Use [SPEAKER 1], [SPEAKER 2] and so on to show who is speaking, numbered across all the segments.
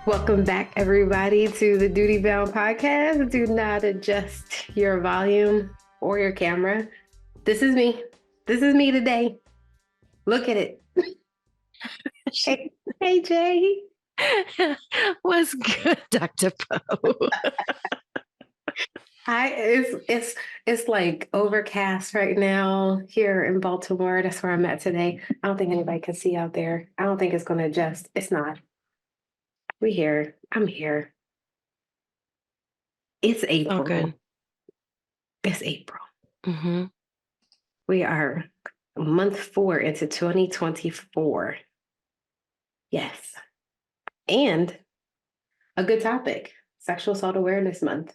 [SPEAKER 1] Welcome back, everybody, to the Duty Bound podcast. Do not adjust your volume or your camera. This is me. This is me today. Look at it. Hey, Jay.
[SPEAKER 2] What's good, Dr. Poe?
[SPEAKER 1] It's like overcast right now here in Baltimore. That's where I'm at today. I don't think anybody can see out there. I don't think it's going to adjust. It's not. We here. I'm here. It's April.
[SPEAKER 2] Oh, good.
[SPEAKER 1] It's April.
[SPEAKER 2] Mm-hmm.
[SPEAKER 1] We are month 4 into 2024. Yes. And a good topic, Sexual Assault Awareness Month.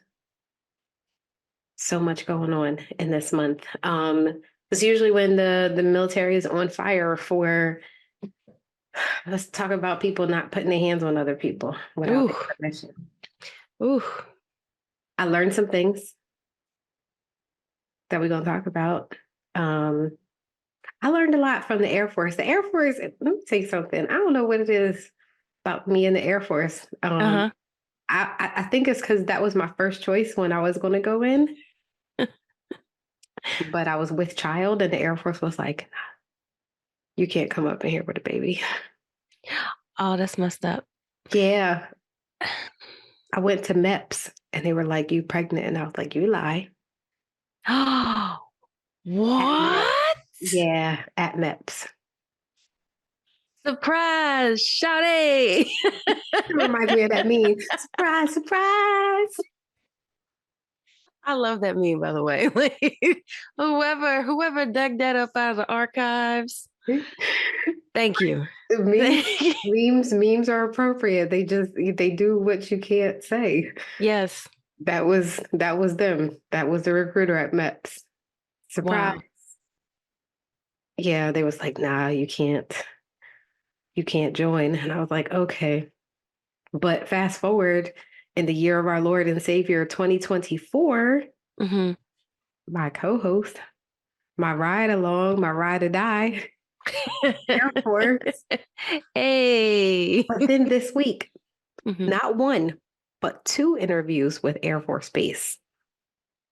[SPEAKER 1] So much going on in this month. It's usually when the military is on fire for, let's talk about people not putting their hands on other people without their permission.
[SPEAKER 2] Ooh. I
[SPEAKER 1] learned some things that we're going to talk about. I learned a lot from the Air Force. The Air Force, let me tell you something. I don't know what it is about me and the Air Force. I think it's because that was my first choice when I was going to go in. But I was with child and the Air Force was like, nah, you can't come up in here with a baby.
[SPEAKER 2] Oh, that's messed up.
[SPEAKER 1] Yeah. I went to MEPS and they were like, you pregnant? And I was like, you lie.
[SPEAKER 2] Oh, what?
[SPEAKER 1] Yeah, at MEPS.
[SPEAKER 2] Surprise, shawty.
[SPEAKER 1] It reminds me of that meme. Surprise, surprise.
[SPEAKER 2] I love that meme, by the way. Whoever dug that up out of the archives, thank you.
[SPEAKER 1] Memes are appropriate. They do what you can't say.
[SPEAKER 2] Yes.
[SPEAKER 1] That was them. That was the recruiter at MEPS. Surprise. Wow. Yeah, they was like, nah, you can't join. And I was like, okay. But fast forward in the year of our Lord and Savior, 2024, my co-host, my ride along, my ride or die, Air Force.
[SPEAKER 2] Hey.
[SPEAKER 1] But then this week, not one, but 2 interviews with Air Force Base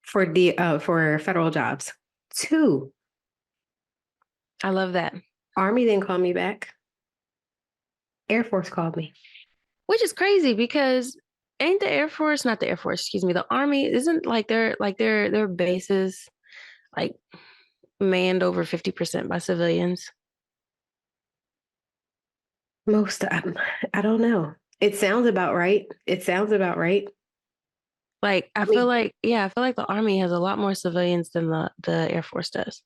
[SPEAKER 1] for federal jobs. 2.
[SPEAKER 2] I love that.
[SPEAKER 1] Army didn't call me back. Air Force called me.
[SPEAKER 2] Which is crazy because ain't the Air Force, not the Air Force, excuse me, the Army isn't their bases like manned over 50% by civilians?
[SPEAKER 1] Most of them. I don't know. It sounds about right.
[SPEAKER 2] Like, I feel like the Army has a lot more civilians than the Air Force does,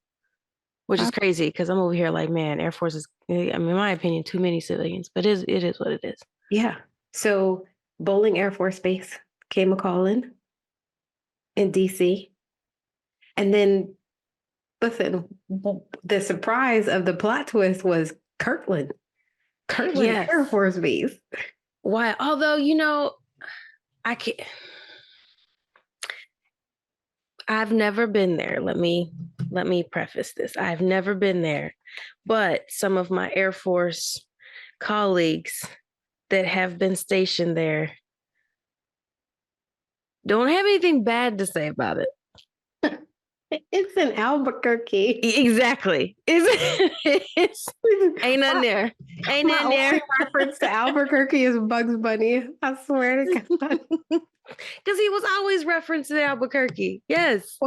[SPEAKER 2] which is crazy because I'm over here like, man, Air Force is, I mean, in my opinion, too many civilians, but it is what it is.
[SPEAKER 1] Yeah. So Bowling Air Force Base came a call in DC. And then, listen, the surprise of the plot twist was Kirtland yes. Air Force Base.
[SPEAKER 2] Why? Although, I can't. I've never been there. Let me preface this. I've never been there, but some of my Air Force colleagues that have been stationed there don't have anything bad to say about it.
[SPEAKER 1] It's in Albuquerque.
[SPEAKER 2] Exactly. It's ain't nothing there. Ain't nothing there.
[SPEAKER 1] Only reference to Albuquerque is Bugs Bunny. I swear to God.
[SPEAKER 2] Because he was always referencing Albuquerque. Yes.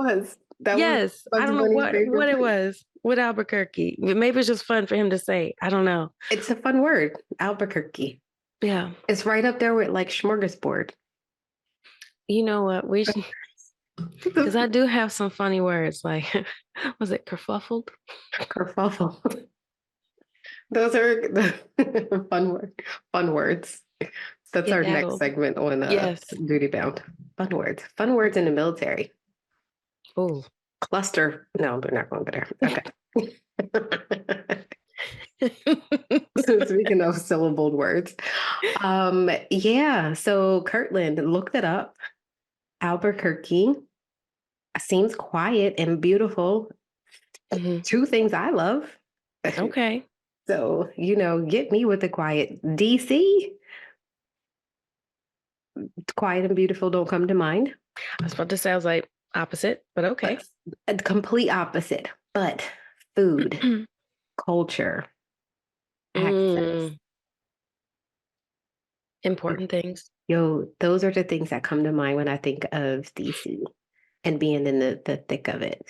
[SPEAKER 1] Yes.
[SPEAKER 2] I don't know what it was with Albuquerque. Maybe it's just fun for him to say. I don't know.
[SPEAKER 1] It's a fun word, Albuquerque.
[SPEAKER 2] Yeah.
[SPEAKER 1] It's right up there with like smorgasbord.
[SPEAKER 2] You know what? We should, because I do have some funny words. Like, was it kerfuffled?
[SPEAKER 1] Kerfuffled. Those are fun words. That's our next segment on Duty Bound. Fun words in the military.
[SPEAKER 2] Oh,
[SPEAKER 1] cluster. No, they're not going there. Okay. So speaking of syllabled words, yeah. So Kirtland, looked it up. Albuquerque seems quiet and beautiful. 2 things I love.
[SPEAKER 2] Okay.
[SPEAKER 1] So, get me with the quiet. DC, quiet and beautiful don't come to mind.
[SPEAKER 2] I was about to say, I was like, opposite, but okay.
[SPEAKER 1] A complete opposite. But food, culture, access.
[SPEAKER 2] Mm, important things.
[SPEAKER 1] Yo, those are the things that come to mind when I think of DC and being in the thick of it.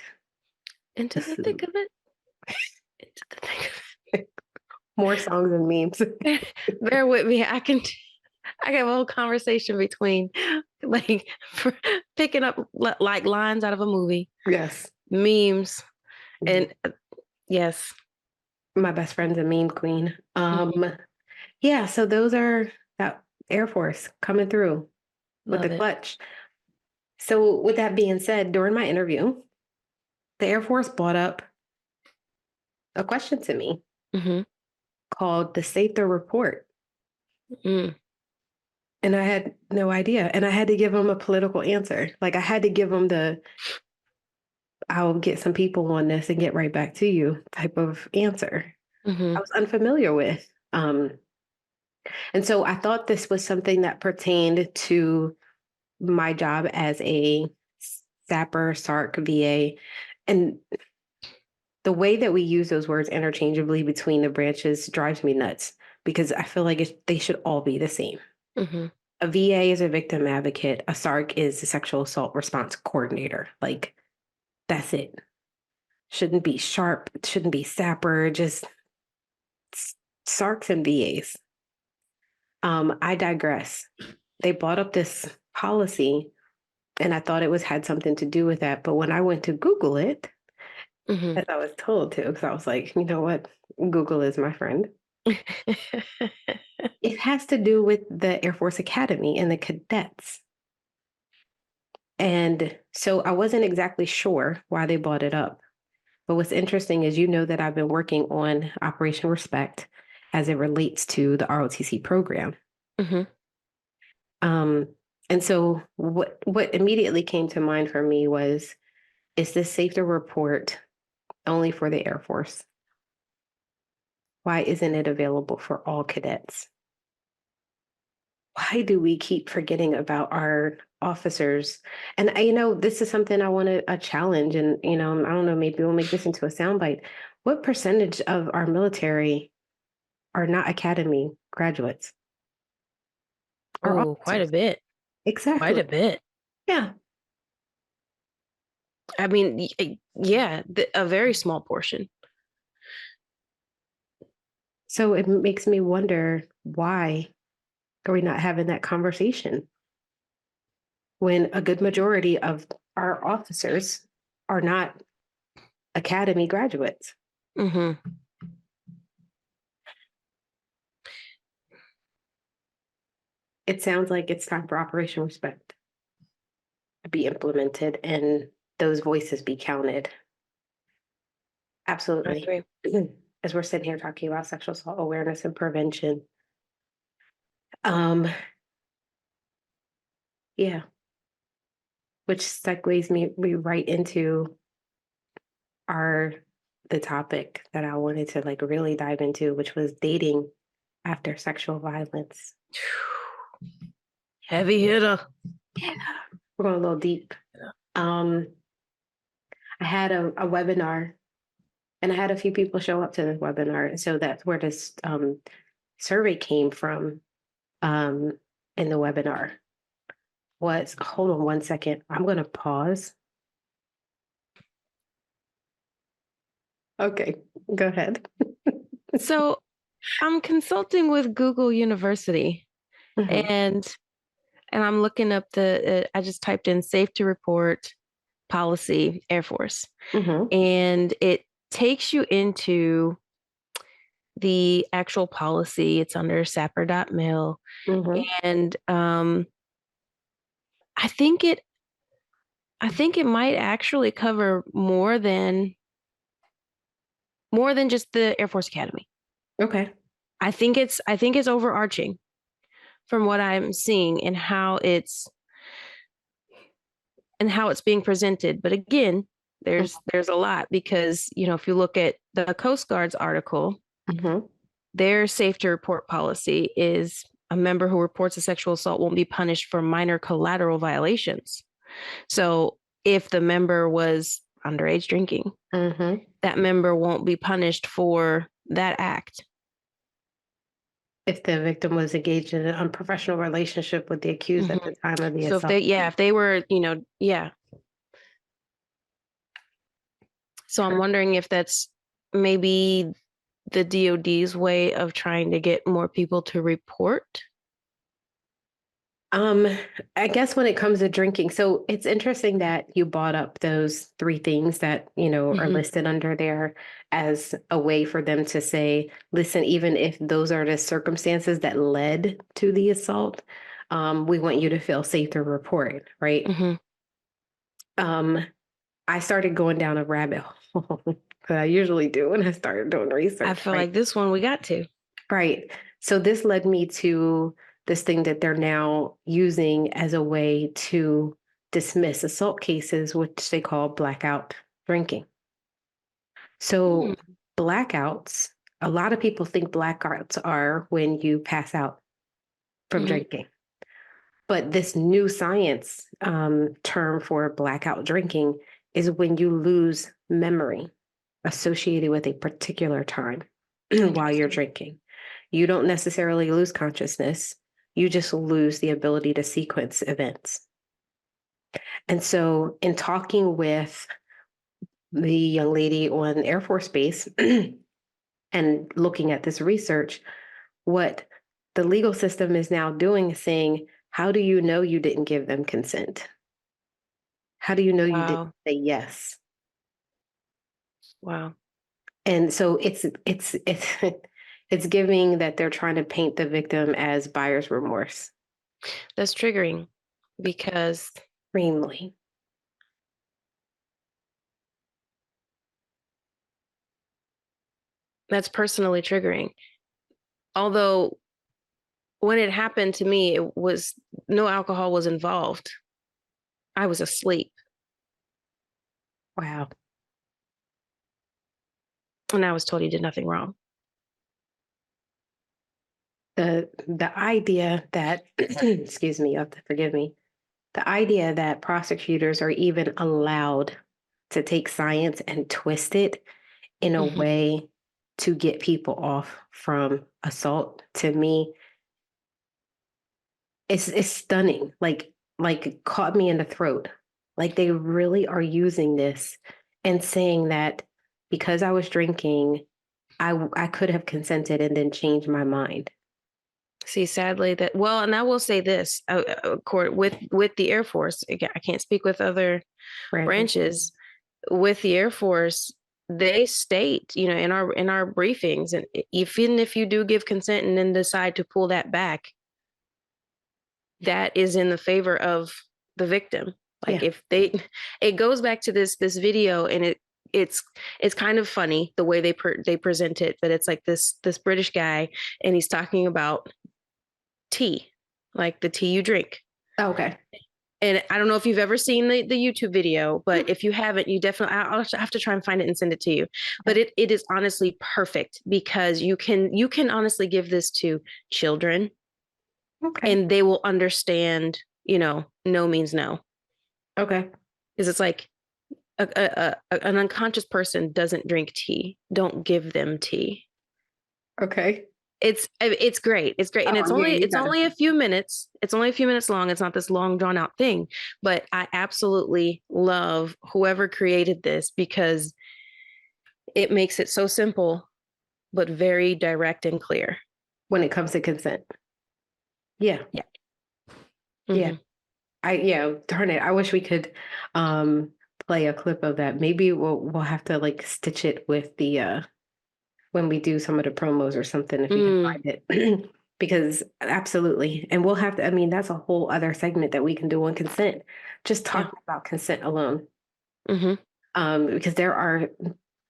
[SPEAKER 2] Into
[SPEAKER 1] The
[SPEAKER 2] the thick
[SPEAKER 1] food.
[SPEAKER 2] of it. Into the thick
[SPEAKER 1] More songs and memes.
[SPEAKER 2] of it. Bear with me. I can have a whole conversation between like picking up like lines out of a movie,
[SPEAKER 1] Yes.
[SPEAKER 2] memes, and yes.
[SPEAKER 1] My best friend's a meme queen.
[SPEAKER 2] Mhm.
[SPEAKER 1] Yeah, so those are that Air Force coming through with the
[SPEAKER 2] Love it.
[SPEAKER 1] clutch. So with that being said, during my interview, the Air Force brought up a question to me
[SPEAKER 2] Hmm.
[SPEAKER 1] called the Safe the Report.
[SPEAKER 2] Mm.
[SPEAKER 1] And I had no idea. And I had to give them a political answer. Like I had to give them the I'll get some people on this and get right back to you type of answer.
[SPEAKER 2] Hmm.
[SPEAKER 1] I was unfamiliar with. And so I thought this was something that pertained to my job as a SAPper, SARC, VA. And the way that we use those words interchangeably between the branches drives me nuts because I feel like they should all be the same.
[SPEAKER 2] Hmm.
[SPEAKER 1] A VA is a victim advocate, a SARC is a sexual assault response coordinator. Like, that's it. Shouldn't be sharp, shouldn't be sapper, just SARCs and VAs. I digress. They brought up this policy and I thought it was had something to do with that. But when I went to Google it,
[SPEAKER 2] Hmm.
[SPEAKER 1] as I was told to, because I was like, you know what? Google is my friend. It has to do with the Air Force Academy and the cadets. And so I wasn't exactly sure why they brought it up. But what's interesting is you know that I've been working on Operation Respect as it relates to the ROTC program.
[SPEAKER 2] Hmm.
[SPEAKER 1] Um, and so what immediately came to mind for me was, is this safe to report only for the Air Force? Why isn't it available for all cadets? Why do we keep forgetting about our officers? And this is something I want to a challenge. And I don't know, maybe we'll make this into a soundbite. What percentage of our military are not academy graduates? Our
[SPEAKER 2] Oh, quite a
[SPEAKER 1] officers.
[SPEAKER 2] bit. Quite
[SPEAKER 1] Exactly.
[SPEAKER 2] a bit.
[SPEAKER 1] Yeah.
[SPEAKER 2] I mean, yeah, a very small portion.
[SPEAKER 1] So it makes me wonder, why are we not having that conversation when a good majority of our officers are not academy graduates?
[SPEAKER 2] Hmm.
[SPEAKER 1] It sounds like it's time for Operation Respect to be implemented and those voices be counted.
[SPEAKER 2] I
[SPEAKER 1] Absolutely.
[SPEAKER 2] agree.
[SPEAKER 1] As we're sitting here talking about sexual assault awareness and prevention. Um, yeah, which segues me right into our the topic that I wanted to like really dive into, which was dating after sexual violence.
[SPEAKER 2] Heavy hitter.
[SPEAKER 1] Yeah, we're going a little deep. Um, I had a webinar and I had a few people show up to the webinar. So that's where this survey came from um, in the webinar was, hold on one second. I'm going to pause. Okay, go ahead.
[SPEAKER 2] So I'm consulting with Google University
[SPEAKER 1] Hmm.
[SPEAKER 2] and I'm looking up I just typed in safe to report policy Air Force
[SPEAKER 1] Hmm.
[SPEAKER 2] and it takes you into the actual policy. It's under sapper.mil.
[SPEAKER 1] Hmm.
[SPEAKER 2] And I think it might actually cover more than just the Air Force Academy.
[SPEAKER 1] Okay.
[SPEAKER 2] I think it's overarching from what I'm seeing and how it's being presented. But again, there's a lot because if you look at the Coast Guard's article,
[SPEAKER 1] Hmm.
[SPEAKER 2] their safe to report policy is a member who reports a sexual assault won't be punished for minor collateral violations. So if the member was underage drinking, that member won't be punished for that act.
[SPEAKER 1] If the victim was engaged in an unprofessional relationship with the accused at the time of the
[SPEAKER 2] So
[SPEAKER 1] assault.
[SPEAKER 2] if they were, yeah. So I'm wondering if that's maybe the DOD's way of trying to get more people to report.
[SPEAKER 1] I guess when it comes to drinking, so it's interesting that you brought up those three things that, are listed under there as a way for them to say, listen, even if those are the circumstances that led to the assault, we want you to feel safe to report, right? I started going down a rabbit hole that I usually do when I started doing research.
[SPEAKER 2] I feel
[SPEAKER 1] right?
[SPEAKER 2] like this one we got to.
[SPEAKER 1] Right. So this led me to this thing that they're now using as a way to dismiss assault cases, which they call blackout drinking. So blackouts, a lot of people think blackouts are when you pass out from drinking. But this new science term for blackout drinking is when you lose memory associated with a particular time while you're drinking. You don't necessarily lose consciousness, you just lose the ability to sequence events. And so, in talking with the young lady on Air Force Base and looking at this research, what the legal system is now doing is saying, how do you know you didn't give them consent? How do you know you didn't
[SPEAKER 2] Wow.
[SPEAKER 1] say yes?
[SPEAKER 2] Wow.
[SPEAKER 1] And so it's it's giving that they're trying to paint the victim as buyer's remorse.
[SPEAKER 2] That's triggering because
[SPEAKER 1] Extremely.
[SPEAKER 2] that's personally triggering. Although when it happened to me, it was no alcohol was involved. I was asleep
[SPEAKER 1] Wow.
[SPEAKER 2] and I was told he did nothing wrong.
[SPEAKER 1] The idea that excuse me, you have to forgive me. The idea that prosecutors are even allowed to take science and twist it in a way to get people off from assault, to me, it's stunning. Like caught me in the throat. Like they really are using this and saying that because I was drinking, I could have consented and then changed my mind.
[SPEAKER 2] See, sadly, that well, and I will say this: with the Air Force, again, I can't speak with other
[SPEAKER 1] Branches.
[SPEAKER 2] branches. With the Air Force, they state, in our briefings, and even if you do give consent and then decide to pull that back, that is in the favor of the victim. Like
[SPEAKER 1] Yeah.
[SPEAKER 2] if they, it goes back to this video, and it's it's kind of funny the way they present it, but it's like this British guy, and he's talking about tea, like the tea you drink.
[SPEAKER 1] Oh, okay.
[SPEAKER 2] And I don't know if you've ever seen the YouTube video, but if you haven't, you definitely, I'll have to try and find it and send it to you. But it is honestly perfect because you can honestly give this to children
[SPEAKER 1] Okay.
[SPEAKER 2] and they will understand, no means no.
[SPEAKER 1] Okay.
[SPEAKER 2] Because it's like an unconscious person doesn't drink tea. Don't give them tea.
[SPEAKER 1] Okay.
[SPEAKER 2] It's great. It's great. And
[SPEAKER 1] Oh yeah, you
[SPEAKER 2] it's
[SPEAKER 1] gotta.
[SPEAKER 2] only a few minutes. It's only a few minutes long. It's not this long drawn out thing. But I absolutely love whoever created this because it makes it so simple but very direct and clear.
[SPEAKER 1] When it comes to consent. Yeah.
[SPEAKER 2] Yeah.
[SPEAKER 1] Yeah.
[SPEAKER 2] Mm-hmm.
[SPEAKER 1] Darn it. I wish we could play a clip of that. Maybe we'll have to like stitch it with the when we do some of the promos or something if we can find it. Because absolutely. And we'll have to, I mean, that's a whole other segment that we can do on consent. Just
[SPEAKER 2] Yeah.
[SPEAKER 1] talking about consent alone.
[SPEAKER 2] Mm-hmm.
[SPEAKER 1] Because there are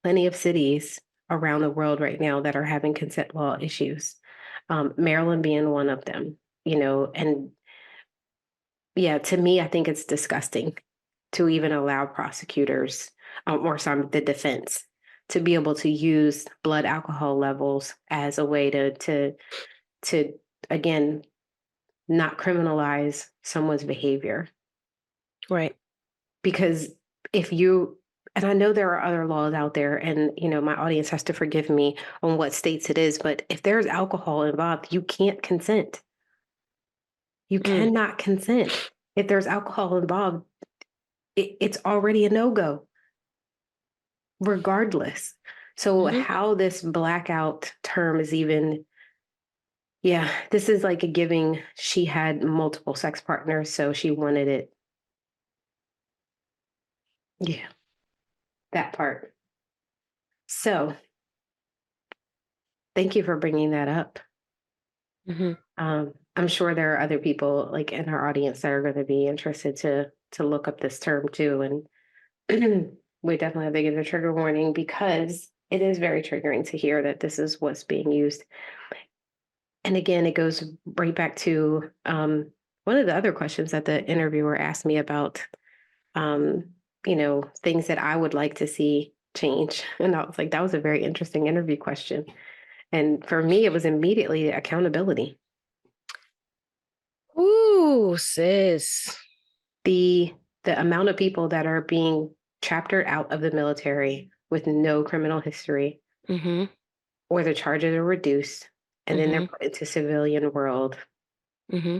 [SPEAKER 1] plenty of cities around the world right now that are having consent law issues. Maryland being one of them, and yeah, to me, I think it's disgusting to even allow prosecutors, or some the defense, to be able to use blood alcohol levels as a way to again, not criminalize someone's behavior.
[SPEAKER 2] Right.
[SPEAKER 1] Because if you, and I know there are other laws out there, and my audience has to forgive me on what states it is, but if there's alcohol involved, you can't consent. You
[SPEAKER 2] Mm.
[SPEAKER 1] cannot consent. If there's alcohol involved, it's already a no-go, regardless. So
[SPEAKER 2] Hmm.
[SPEAKER 1] how this blackout term is even, yeah, this is like a giving. She had multiple sex partners, so she wanted it. Yeah, that part. So thank you for bringing that up.
[SPEAKER 2] Hmm.
[SPEAKER 1] I'm sure there are other people like in our audience that are going to be interested to look up this term too, and we definitely have to give a trigger warning because it is very triggering to hear that this is what's being used. And again, it goes right back to one of the other questions that the interviewer asked me about, um, things that I would like to see change. And I was like, that was a very interesting interview question. And for me, it was immediately accountability.
[SPEAKER 2] Ooh, sis.
[SPEAKER 1] The amount of people that are being chaptered out of the military with no criminal history,
[SPEAKER 2] Hmm.
[SPEAKER 1] or the charges are reduced, and then they're
[SPEAKER 2] Hmm.
[SPEAKER 1] put into civilian world
[SPEAKER 2] Hmm.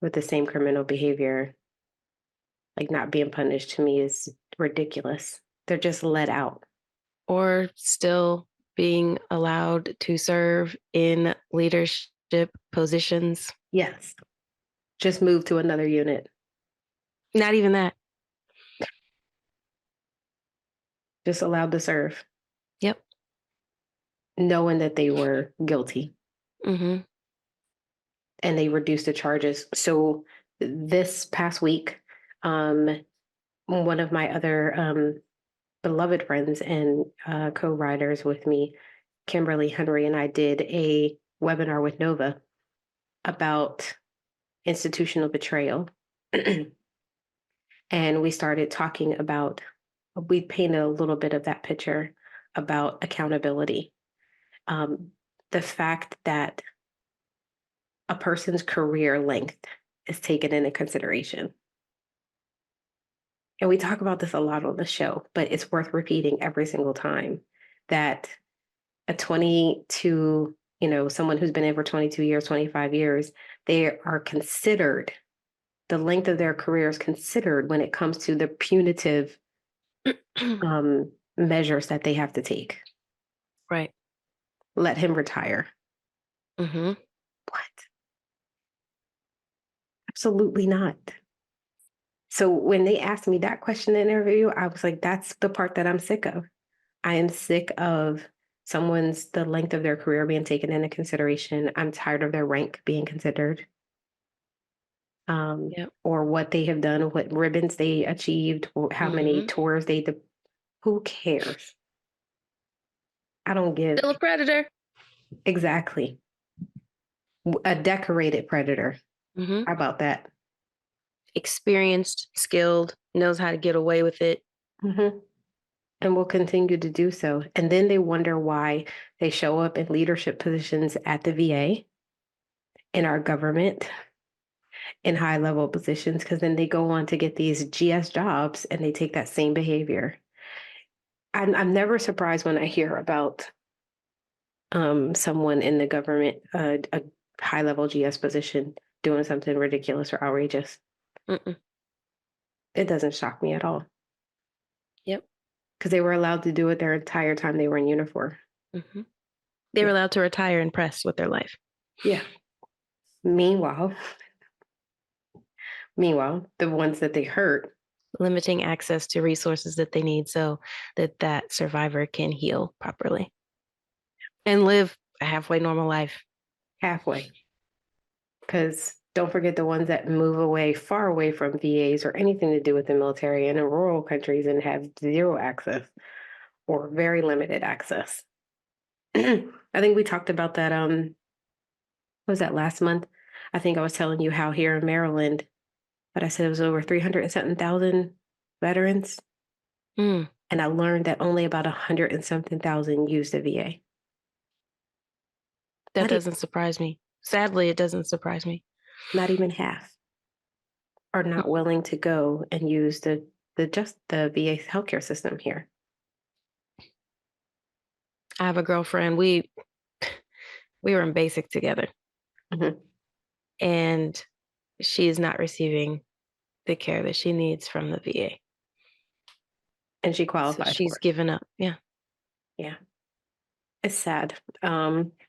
[SPEAKER 1] with the same criminal behavior, like not being punished, to me is ridiculous. They're just let out.
[SPEAKER 2] Or still being allowed to serve in leadership positions.
[SPEAKER 1] Yes, just move to another unit,
[SPEAKER 2] Not even that.
[SPEAKER 1] just allowed to serve,
[SPEAKER 2] Yep.
[SPEAKER 1] knowing that they were guilty,
[SPEAKER 2] Hmm.
[SPEAKER 1] and they reduced the charges. So this past week, um, one of my other beloved friends and co-writers with me, Kimberly Henry, and I did a webinar with Nova about institutional betrayal. And we started talking about, we painted a little bit of that picture about accountability. Um, the fact that a person's career length is taken into consideration. And we talk about this a lot on the show, but it's worth repeating every single time that a 22, someone who's been in for 22 years, 25 years, they are considered, the length of their career is considered when it comes to the punitive measures that they have to take.
[SPEAKER 2] Right.
[SPEAKER 1] Let him retire.
[SPEAKER 2] Hmm.
[SPEAKER 1] What? Absolutely not. So when they asked me that question in the interview, I was like, that's the part that I'm sick of. I am sick of the length of their career being taken into consideration. I'm tired of their rank being considered,
[SPEAKER 2] Yep.
[SPEAKER 1] or what they have done, what ribbons they achieved, or how many
[SPEAKER 2] Hmm.
[SPEAKER 1] tours who cares? I don't give.
[SPEAKER 2] Still a predator.
[SPEAKER 1] Exactly. A decorated predator.
[SPEAKER 2] Hmm.
[SPEAKER 1] How about that?
[SPEAKER 2] Experienced, skilled, knows how to get away with it.
[SPEAKER 1] Hmm. And will continue to do so. And then they wonder why they show up in leadership positions at the VA, in our government, in high level positions, because then they go on to get these GS jobs and they take that same behavior. I'm never surprised when I hear about someone in the government, a high level GS position, doing something ridiculous or outrageous.
[SPEAKER 2] Mm-mm.
[SPEAKER 1] It doesn't shock me at all
[SPEAKER 2] Yep.
[SPEAKER 1] because they were allowed to do it their entire time they were in uniform.
[SPEAKER 2] Hmm. They were
[SPEAKER 1] Yeah.
[SPEAKER 2] allowed to retire and press with their life.
[SPEAKER 1] Yeah. Meanwhile, the ones that they hurt,
[SPEAKER 2] Limiting access to resources that they need so that that survivor can heal properly and live a halfway normal life.
[SPEAKER 1] halfway. Because don't forget the ones that move away, far away from VAs or anything to do with the military and in rural countries and have zero access or very limited access. I think we talked about that. Was that last month? I think I was telling you how here in Maryland, but I said it was over 300 and something thousand veterans.
[SPEAKER 2] Mm,
[SPEAKER 1] And I learned that only about 100 and something thousand used the VA.
[SPEAKER 2] that
[SPEAKER 1] Not,
[SPEAKER 2] doesn't surprise me. Sadly, it doesn't surprise me.
[SPEAKER 1] Not even half are not willing to go and use the VA healthcare system here.
[SPEAKER 2] I have a girlfriend. We were in basic together,
[SPEAKER 1] Mhm.
[SPEAKER 2] and she is not receiving the care that she needs from the VA.
[SPEAKER 1] And she
[SPEAKER 2] So
[SPEAKER 1] qualified for
[SPEAKER 2] she's
[SPEAKER 1] it.
[SPEAKER 2] given up. Yeah.
[SPEAKER 1] Yeah. It's sad,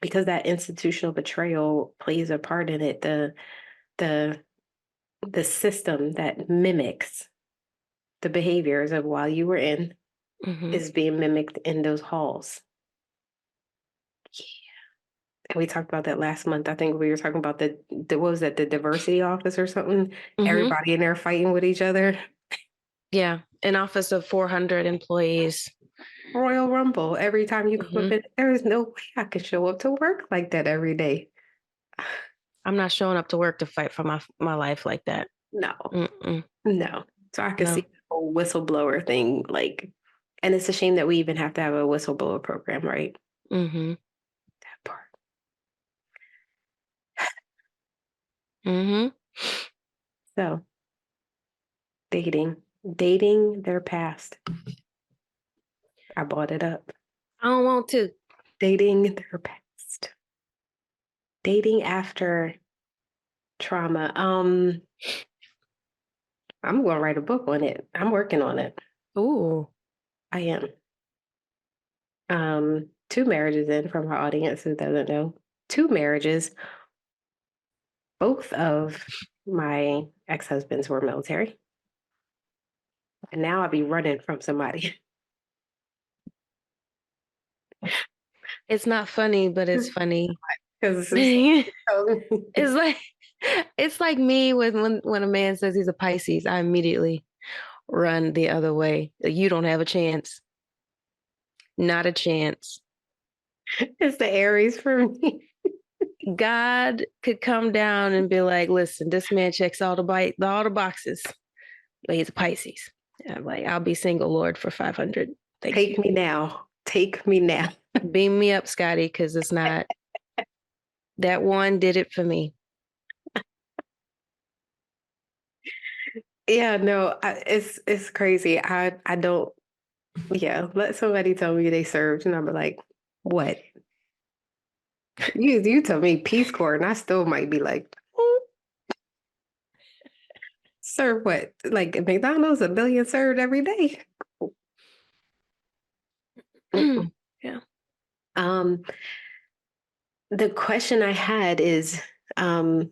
[SPEAKER 1] because that institutional betrayal plays a part in it. The the system that mimics the behaviors of while you were in
[SPEAKER 2] Hmm.
[SPEAKER 1] is being mimicked in those halls. And we talked about that last month. I think we were talking about the what was that, the diversity office or something?
[SPEAKER 2] Hmm.
[SPEAKER 1] Everybody in there fighting with each other.
[SPEAKER 2] Yeah. An office of 400 employees.
[SPEAKER 1] Royal Rumble. Every time you come
[SPEAKER 2] Hmm.
[SPEAKER 1] up in, there is no way I could show up to work like that every day.
[SPEAKER 2] I'm not showing up to work to fight for my life like that.
[SPEAKER 1] No,
[SPEAKER 2] Mm-mm.
[SPEAKER 1] no. So I could see
[SPEAKER 2] No.
[SPEAKER 1] the whole whistleblower thing, like, and it's a shame that we even have to have a whistleblower program, right?
[SPEAKER 2] Hmm.
[SPEAKER 1] That part.
[SPEAKER 2] Hmm.
[SPEAKER 1] So dating their past. I bought it up.
[SPEAKER 2] I don't want to.
[SPEAKER 1] Dating their past. Dating after trauma. I'm going to write a book on it. I'm working on it.
[SPEAKER 2] Ooh.
[SPEAKER 1] I am. Two marriages in, from our audience who doesn't know. Two marriages. Both of my ex-husbands were military. And now I'll be running from somebody.
[SPEAKER 2] It's not funny, but it's funny.
[SPEAKER 1] Because
[SPEAKER 2] It's
[SPEAKER 1] so
[SPEAKER 2] like it's like me when a man says he's a Pisces, I immediately run the other way. You don't have a chance. Not a chance.
[SPEAKER 1] it's the Aries for me.
[SPEAKER 2] God could come down and be like, listen, this man checks all the boxes, but he's a Pisces. I'm like, I'll be single, Lord, for 500. Thank you.
[SPEAKER 1] Take me now. Take me now.
[SPEAKER 2] Beam me up, Scotty, because it's not that one did it for me.
[SPEAKER 1] Yeah, no, it's crazy. I don't. Yeah, let somebody tell me they served, and I'm like, what? You tell me Peace Corps, and I still might be like, "Mm, serve what? Like McDonald's, a billion served every day. Mm-mm.
[SPEAKER 2] Yeah.
[SPEAKER 1] Um, the question I had is, um,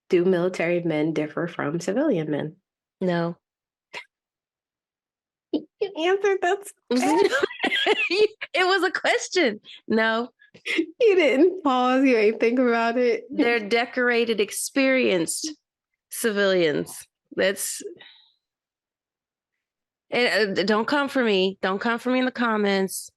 [SPEAKER 1] do military men differ from civilian men?
[SPEAKER 2] No.
[SPEAKER 1] You answered that so fast.
[SPEAKER 2] It was a question. No.
[SPEAKER 1] You didn't pause. You ain't think about it.
[SPEAKER 2] They're decorated, experienced civilians. That's don't come for me. Don't come for me in the comments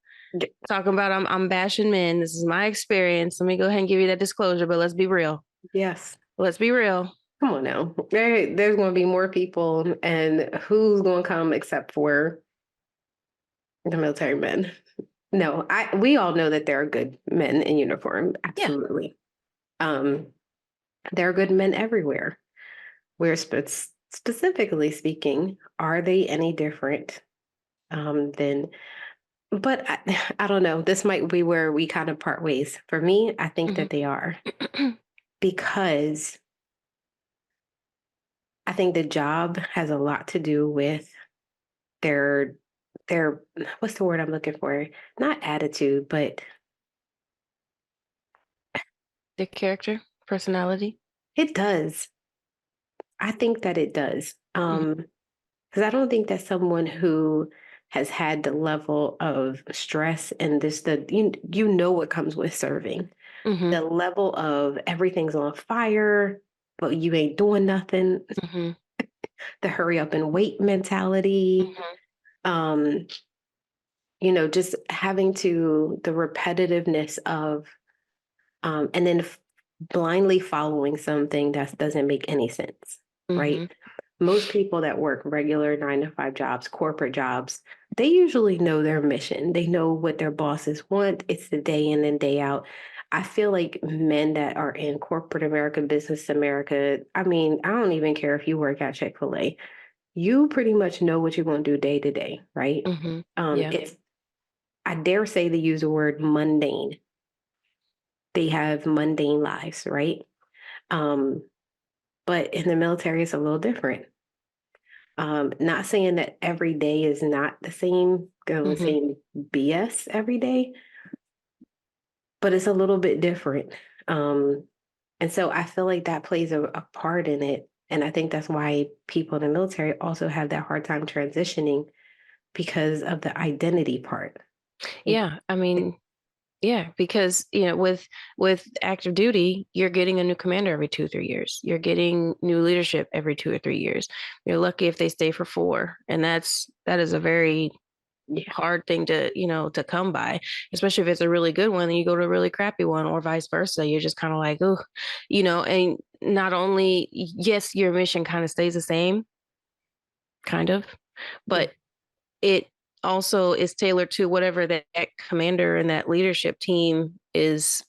[SPEAKER 2] talking about I'm bashing men. This is my experience. Let me go ahead and give you that disclosure, but let's be real.
[SPEAKER 1] Yes.
[SPEAKER 2] Let's be real.
[SPEAKER 1] Come on now. There's going to be more people, and who's going to come except for the military men? No, we all know that there are good men in uniform.
[SPEAKER 2] Yeah.
[SPEAKER 1] Absolutely. Um, there are good men everywhere. We're specifically speaking, are they any different than? But I don't know. This might be where we kind of part ways. For me, I think
[SPEAKER 2] Mhm.
[SPEAKER 1] that they are, because I think the job has a lot to do with their their what's the word I'm looking for? Not attitude, but
[SPEAKER 2] Their character, personality.
[SPEAKER 1] it does. I think that it does.
[SPEAKER 2] Mhm.
[SPEAKER 1] Because I don't think that someone who has had the level of stress and you know what comes with serving.
[SPEAKER 2] Mhm.
[SPEAKER 1] The level of everything's on fire, but you ain't doing nothing.
[SPEAKER 2] Mhm.
[SPEAKER 1] The hurry up and wait mentality.
[SPEAKER 2] Mhm.
[SPEAKER 1] Um, just having the repetitiveness of and then blindly following something that doesn't make any sense, right?
[SPEAKER 2] Mhm.
[SPEAKER 1] Most people that work regular 9 to 5 jobs, corporate jobs, they usually know their mission. They know what their bosses want. It's the day in and day out. I feel like men that are in corporate America, business America, I mean, I don't even care if you work at Chick-fil-A. You pretty much know what you're going to do day to day, right?
[SPEAKER 2] Hmm. Yeah.
[SPEAKER 1] It's I dare say to use the word mundane. They have mundane lives, right? Um, but in the military, it's a little different. Not saying that every day is not the same, the
[SPEAKER 2] Hmm.
[SPEAKER 1] same BS every day, but it's a little bit different. Um, and so I feel like that plays a part in it. And I think that's why people in the military also have that hard time transitioning because of the identity part. Like,
[SPEAKER 2] Yeah. I mean, yeah, because with active duty, you're getting a new commander every 2 or 3 years. You're getting new leadership every 2 or 3 years. You're lucky if they stay for 4, and that is a very
[SPEAKER 1] yeah.
[SPEAKER 2] hard thing to come by, especially if it's a really good one and you go to a really crappy one, or vice versa. You're just kind of like, oh, and not only, yes, your mission kind of stays the same, kind of,
[SPEAKER 1] Yeah.
[SPEAKER 2] but it also is tailored to whatever that commander and that leadership team is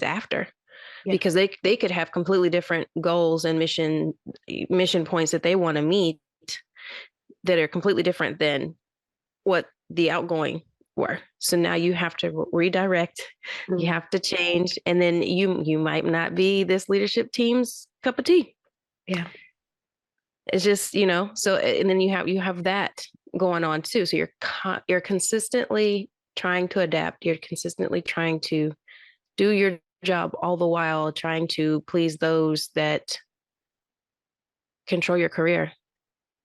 [SPEAKER 2] after,
[SPEAKER 1] Yeah.
[SPEAKER 2] because they could have completely different goals and mission points that they want to meet, that are completely different than what the outgoing were. So now you have to redirect, you
[SPEAKER 1] Mm.
[SPEAKER 2] have to change, and then you might not be this leadership team's cup of tea.
[SPEAKER 1] Yeah.
[SPEAKER 2] It's just, so, and then you have that going on too. So you're consistently trying to adapt. You're consistently trying to do your job, all the while trying to please those that control your career.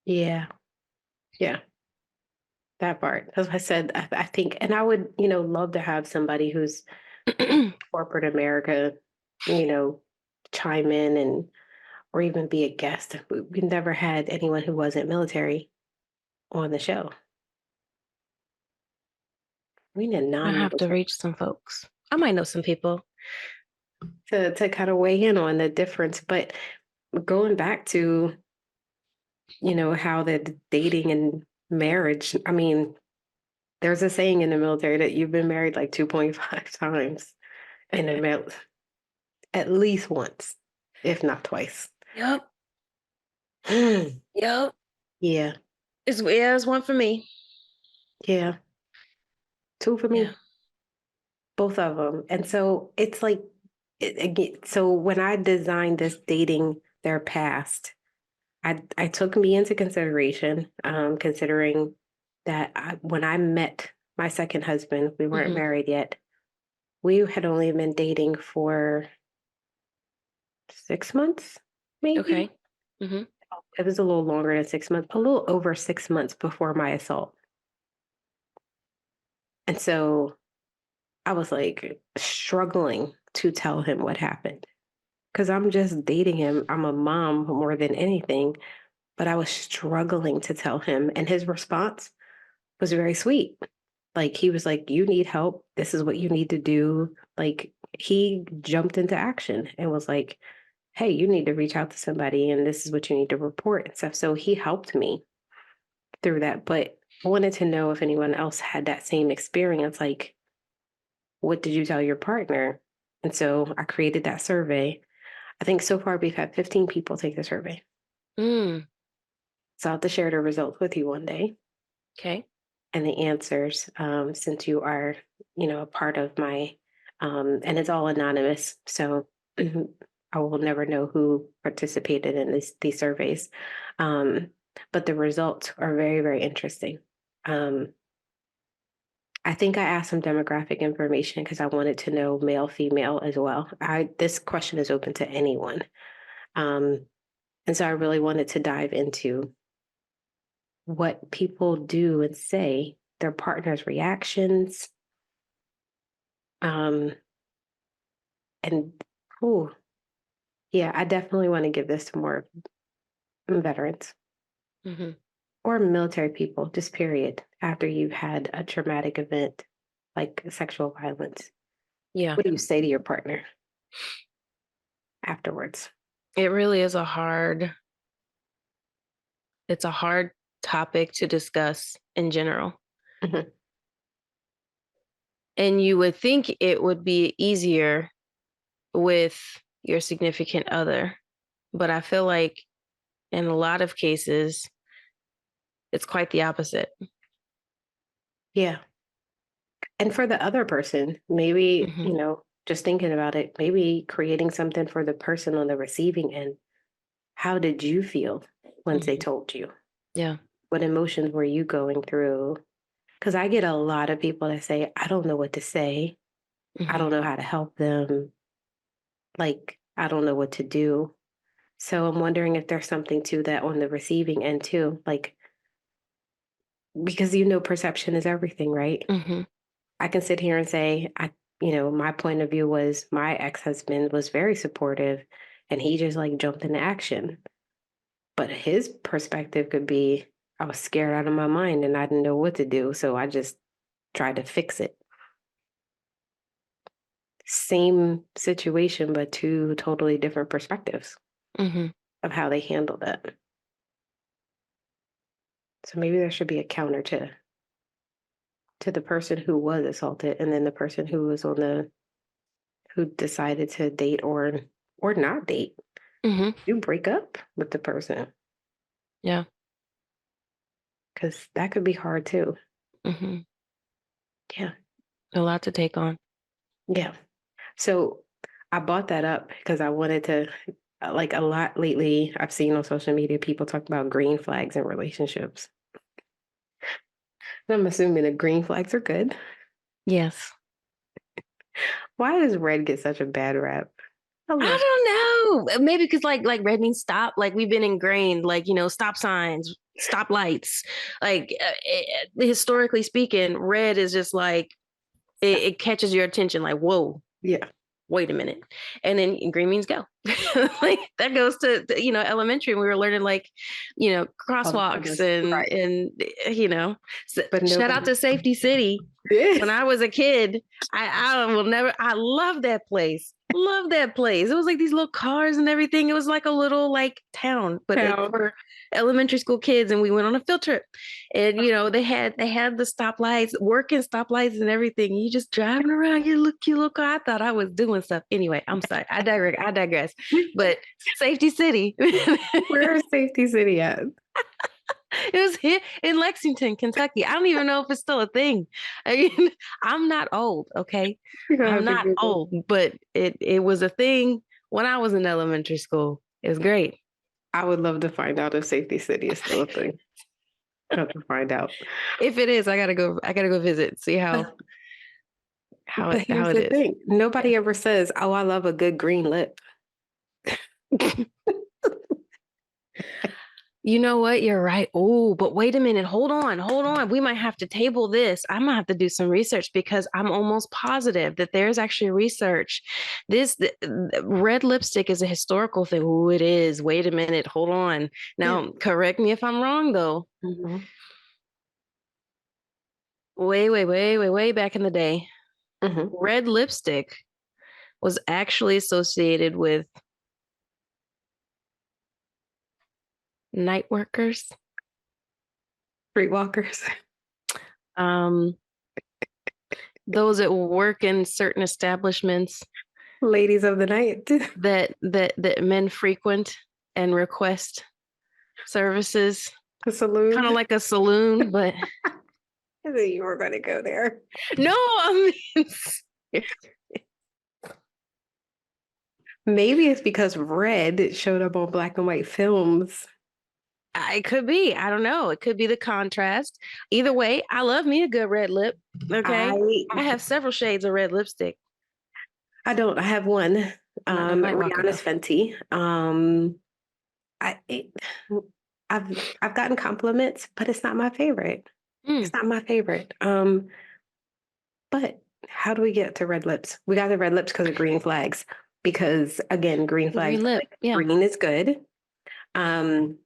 [SPEAKER 1] Yeah. Yeah. That part. As I said, I think, and I would, love to have somebody who's corporate America, you know, chime in and or even be a guest. We never had anyone who wasn't military on the show. We need a
[SPEAKER 2] I have to
[SPEAKER 1] non-military
[SPEAKER 2] reach some folks. I might know some people.
[SPEAKER 1] to kind of weigh in on the difference. But going back to, how the dating and marriage, I mean, there's a saying in the military that you've been married like 2.5 times in the at least once, if not twice.
[SPEAKER 2] Yep.
[SPEAKER 1] Mm,
[SPEAKER 2] Yep.
[SPEAKER 1] yeah,
[SPEAKER 2] It's one for me.
[SPEAKER 1] yeah, two for
[SPEAKER 2] Yeah.
[SPEAKER 1] me, both of them. And so it's like, again, so when I designed this dating their past, I took me into consideration, considering that when I met my second husband, we weren't
[SPEAKER 2] Hmm.
[SPEAKER 1] married yet. We had only been dating for 6 months,
[SPEAKER 2] Okay.
[SPEAKER 1] maybe.
[SPEAKER 2] Hmm.
[SPEAKER 1] It was a little longer than 6 months, a little over 6 months before my assault. And so I was like struggling to tell him what happened because I'm just dating him. I'm a mom more than anything, but I was struggling to tell him. And his response was very sweet. Like, he was like, "You need help. This is what you need to do." Like, he jumped into action and was like, "Hey, you need to reach out to somebody and this is what you need to report," and stuff. So he helped me through that. But I wanted to know if anyone else had that same experience. Like, what did you tell your partner? And so I created that survey. I think so far we've had 15 people take the survey.
[SPEAKER 2] Mm.
[SPEAKER 1] So I'll have to share the results with you one day
[SPEAKER 2] Okay.
[SPEAKER 1] and the answers, since you are, a part of my, and it's all anonymous. So I will never know who participated in these surveys. Um, but the results are very, very interesting. Um, I think I asked some demographic information because I wanted to know male, female as well. This question is open to anyone. Um, and so I really wanted to dive into what people do and say, their partner's reactions, um, and oh, yeah, I definitely want to give this to more veterans
[SPEAKER 2] Hmm.
[SPEAKER 1] or military people, just period, after you've had a traumatic event like sexual violence.
[SPEAKER 2] Yeah.
[SPEAKER 1] What do you say to your partner afterwards?
[SPEAKER 2] It really is it's a hard topic to discuss in general.
[SPEAKER 1] Mhm.
[SPEAKER 2] And you would think it would be easier with your significant other, but I feel like in a lot of cases, it's quite the opposite.
[SPEAKER 1] Yeah. And for the other person, maybe,
[SPEAKER 2] Hmm.
[SPEAKER 1] just thinking about it, maybe creating something for the person on the receiving end. How did you feel once they
[SPEAKER 2] Hmm.
[SPEAKER 1] told you?
[SPEAKER 2] Yeah.
[SPEAKER 1] What emotions were you going through? Because I get a lot of people that say, I don't know what to say. I
[SPEAKER 2] Hmm.
[SPEAKER 1] don't know how to help them. Like, I don't know what to do. So I'm wondering if there's something to that on the receiving end too. Like, because perception is everything, right?
[SPEAKER 2] Hmm.
[SPEAKER 1] I can sit here and say, my point of view was my ex husband was very supportive and he just like jumped into action. But his perspective could be, I was scared out of my mind and I didn't know what to do. So I just tried to fix it. Same situation, but two totally different perspectives
[SPEAKER 2] Hmm.
[SPEAKER 1] of how they handled it. So maybe there should be a counter to the person who was assaulted and then the person who was who decided to date or not date.
[SPEAKER 2] Hmm.
[SPEAKER 1] You break up with the person
[SPEAKER 2] Yeah.
[SPEAKER 1] because that could be hard too.
[SPEAKER 2] Hmm.
[SPEAKER 1] Yeah.
[SPEAKER 2] A lot to take on.
[SPEAKER 1] Yeah. So I bought that up because I wanted to, like a lot lately, I've seen on social media people talk about green flags in relationships. And I'm assuming the green flags are good.
[SPEAKER 2] Yes.
[SPEAKER 1] Why does red get such a bad rap? I love
[SPEAKER 2] I don't know. Maybe because like red means stop. Like we've been ingrained. Like stop signs, stop lights. Like historically speaking, red is just like
[SPEAKER 1] stuff.
[SPEAKER 2] it catches your attention. Like whoa,
[SPEAKER 1] Yeah.
[SPEAKER 2] wait a minute, and then green means go. Like that goes to elementary. We were learning like
[SPEAKER 1] All the
[SPEAKER 2] crosswalks
[SPEAKER 1] colors.
[SPEAKER 2] and
[SPEAKER 1] Right. But
[SPEAKER 2] shout out
[SPEAKER 1] nobody.
[SPEAKER 2] to Safety City.
[SPEAKER 1] Yeah.
[SPEAKER 2] When I was a kid, I will never. I love that place. Love that place. It was like these little cars and everything. It was like a little like town, but like
[SPEAKER 1] Town.
[SPEAKER 2] for elementary school kids. And we went on a field trip, and they had the stoplights, working stoplights and everything. You just driving around your little cute little car. I thought I was doing stuff. Anyway, I'm sorry. I digress. I digress. But Safety City.
[SPEAKER 1] Where is Safety City at?
[SPEAKER 2] It was here in Lexington, Kentucky. I don't even know if it's still a thing. I mean, I'm not old, okay?
[SPEAKER 1] You're gonna
[SPEAKER 2] I'm
[SPEAKER 1] have to
[SPEAKER 2] not
[SPEAKER 1] Google.
[SPEAKER 2] old, but it was a thing when I was in elementary school. It was great.
[SPEAKER 1] I would love to find out if Safety City is still a thing. I have to find out.
[SPEAKER 2] If it is, I gotta go. I gotta go visit, see how
[SPEAKER 1] But,
[SPEAKER 2] how
[SPEAKER 1] but
[SPEAKER 2] it how
[SPEAKER 1] here's
[SPEAKER 2] it
[SPEAKER 1] the
[SPEAKER 2] is.
[SPEAKER 1] thing. Nobody ever says, "Oh, I love a good green lip."
[SPEAKER 2] You know what? You're right. Oh, but wait a minute. Hold on. Hold on. We might have to table this. I'm gonna have to do some research because I'm almost positive that there's actually research. Red lipstick is a historical thing. Oh, it is. Wait a minute. Hold on.
[SPEAKER 1] Yeah.
[SPEAKER 2] Now, correct me if I'm wrong, though.
[SPEAKER 1] Hmm.
[SPEAKER 2] Way back in the day,
[SPEAKER 1] Hmm.
[SPEAKER 2] red lipstick was actually associated with night workers,
[SPEAKER 1] Streetwalkers,
[SPEAKER 2] um, those that work in certain establishments
[SPEAKER 1] ladies of the night.
[SPEAKER 2] that men frequent and request services,
[SPEAKER 1] The
[SPEAKER 2] kind of
[SPEAKER 1] saloon.
[SPEAKER 2] like a saloon, but
[SPEAKER 1] I knew you were going to go there.
[SPEAKER 2] no, I mean
[SPEAKER 1] Maybe it's because red showed up on black and white films.
[SPEAKER 2] it could be. I don't know. It could be the contrast. Either way, I love me a good red lip. Okay.
[SPEAKER 1] I
[SPEAKER 2] I have several shades of red lipstick.
[SPEAKER 1] I don't. I have one.
[SPEAKER 2] Not no night walker
[SPEAKER 1] Rihanna's
[SPEAKER 2] though.
[SPEAKER 1] Fenty. I it, I've gotten compliments, but it's not my favorite.
[SPEAKER 2] Mm,
[SPEAKER 1] It's not my favorite. But how do we get to red lips? We got the red lips because of green flags. Because again, green
[SPEAKER 2] the
[SPEAKER 1] flags,
[SPEAKER 2] green lip.
[SPEAKER 1] like
[SPEAKER 2] Yeah.
[SPEAKER 1] green is good. Um,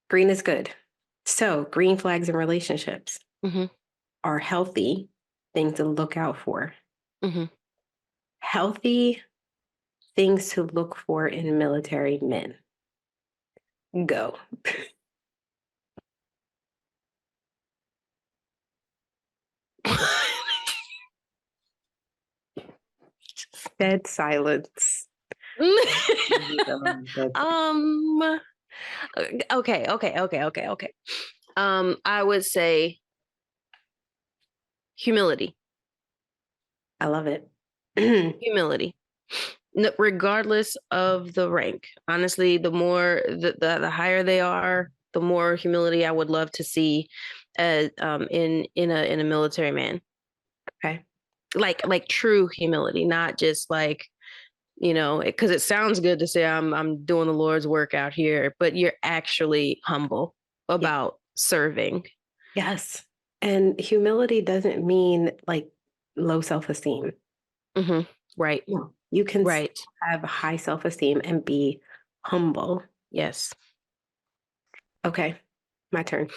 [SPEAKER 1] green is good. So green flags in relationships
[SPEAKER 2] Hmm.
[SPEAKER 1] are healthy things to look out for.
[SPEAKER 2] Hmm.
[SPEAKER 1] Healthy things to look for in military men. Go. Dead silence. Dead
[SPEAKER 2] um okay. I would say humility.
[SPEAKER 1] I love it.
[SPEAKER 2] Humility. Regardless of the rank. Honestly, the more the higher they are, the more humility I would love to see in a military man.
[SPEAKER 1] Okay.
[SPEAKER 2] Like true humility, not just like, because it sounds good to say I'm doing the Lord's work out here, but you're actually humble
[SPEAKER 1] Yeah.
[SPEAKER 2] about serving.
[SPEAKER 1] Yes. And humility doesn't mean like low self-esteem.
[SPEAKER 2] Hmm. Right.
[SPEAKER 1] No. You can
[SPEAKER 2] Right.
[SPEAKER 1] have high self-esteem and be humble.
[SPEAKER 2] Yes.
[SPEAKER 1] Okay. My turn.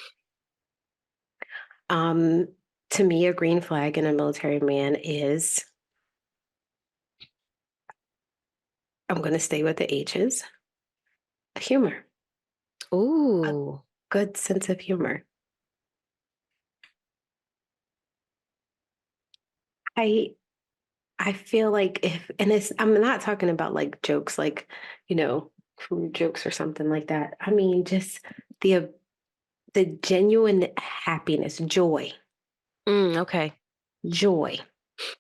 [SPEAKER 1] Um, to me, a green flag in a military man is, I'm going to stay with the H's, humor, a
[SPEAKER 2] Ooh.
[SPEAKER 1] good sense of humor. I I feel like if, and it's, I'm not talking about like jokes, like, crude jokes or something like that. I mean, just the the genuine happiness,
[SPEAKER 2] Okay.
[SPEAKER 1] joy.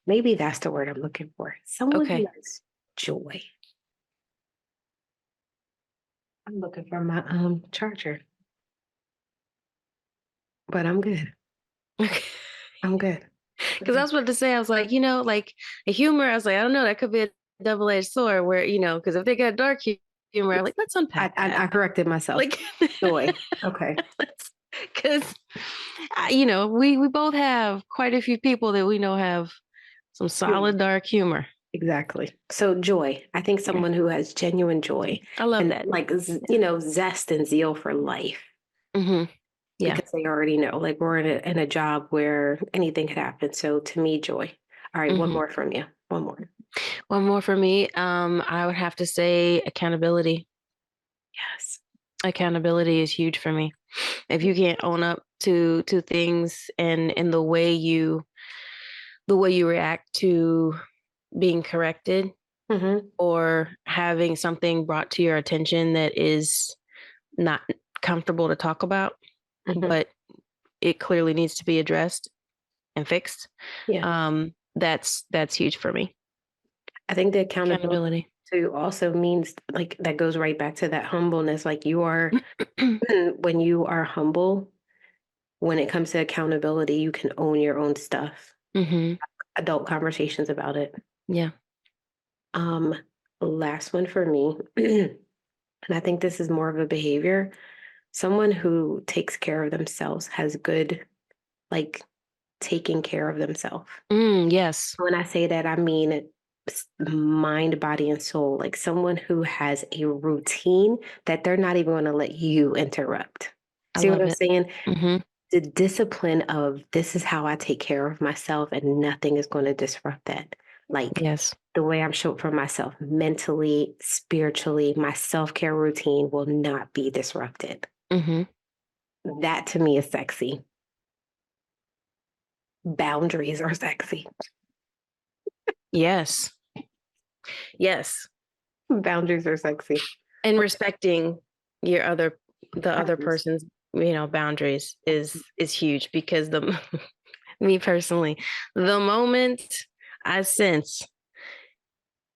[SPEAKER 1] Maybe that's the word I'm looking for. Someone who
[SPEAKER 2] Okay.
[SPEAKER 1] has joy. I'm looking for my charger, but I'm good.
[SPEAKER 2] Okay.
[SPEAKER 1] I'm good.
[SPEAKER 2] Because I was about to say, I was like, like the humor, I was like, I don't know, that could be a double-edged sword where, because if they got dark humor, I'm like, let's
[SPEAKER 1] I,
[SPEAKER 2] unpack
[SPEAKER 1] I
[SPEAKER 2] that.
[SPEAKER 1] I corrected myself.
[SPEAKER 2] Like,
[SPEAKER 1] Joy. Okay.
[SPEAKER 2] because, we both have quite a few people that we know have some
[SPEAKER 1] Humor.
[SPEAKER 2] solid dark humor.
[SPEAKER 1] Exactly. So joy. I think
[SPEAKER 2] Yeah.
[SPEAKER 1] someone who has genuine joy
[SPEAKER 2] I love
[SPEAKER 1] and
[SPEAKER 2] that.
[SPEAKER 1] like zest and zeal for life
[SPEAKER 2] Hmm. Yeah.
[SPEAKER 1] because they already know like we're in a job where anything could happen. So to me, joy. All right, one
[SPEAKER 2] Hmm.
[SPEAKER 1] more from you. One more.
[SPEAKER 2] One more for me. I would have to say accountability.
[SPEAKER 1] Yes.
[SPEAKER 2] Accountability is huge for me. If you can't own up to things and the way you react to being corrected
[SPEAKER 1] Mm-hmm.
[SPEAKER 2] or having something brought to your attention that is not comfortable to talk about,
[SPEAKER 1] Mm-hmm.
[SPEAKER 2] but it clearly needs to be addressed and fixed.
[SPEAKER 1] Yeah.
[SPEAKER 2] That's huge for me.
[SPEAKER 1] I think the accountability
[SPEAKER 2] Accountability.
[SPEAKER 1] too also means like that goes right back to that humbleness. Like you are when you are humble, when it comes to accountability, you can own your own stuff.
[SPEAKER 2] Hmm.
[SPEAKER 1] Adult conversations about it.
[SPEAKER 2] Yeah.
[SPEAKER 1] Um, last one for me, and I think this is more of a behavior. Someone who takes care of themselves has good, like taking care of themselves.
[SPEAKER 2] Yes.
[SPEAKER 1] When I say that, I mean mind, body, and soul. Like someone who has a routine that they're not even going to let you interrupt.
[SPEAKER 2] I
[SPEAKER 1] See what
[SPEAKER 2] love
[SPEAKER 1] I'm
[SPEAKER 2] it.
[SPEAKER 1] saying?
[SPEAKER 2] Hmm.
[SPEAKER 1] The discipline of this is how I take care of myself, and nothing is going to disrupt that. Like
[SPEAKER 2] Yes.
[SPEAKER 1] the way I'm showing up for myself mentally, spiritually, my self care routine will not be disrupted.
[SPEAKER 2] Hmm.
[SPEAKER 1] That to me is sexy. Boundaries are sexy.
[SPEAKER 2] Yes. Yes.
[SPEAKER 1] Boundaries are sexy.
[SPEAKER 2] And respecting your the other
[SPEAKER 1] Boundaries.
[SPEAKER 2] person's boundaries is huge because the me personally, the moment I sense,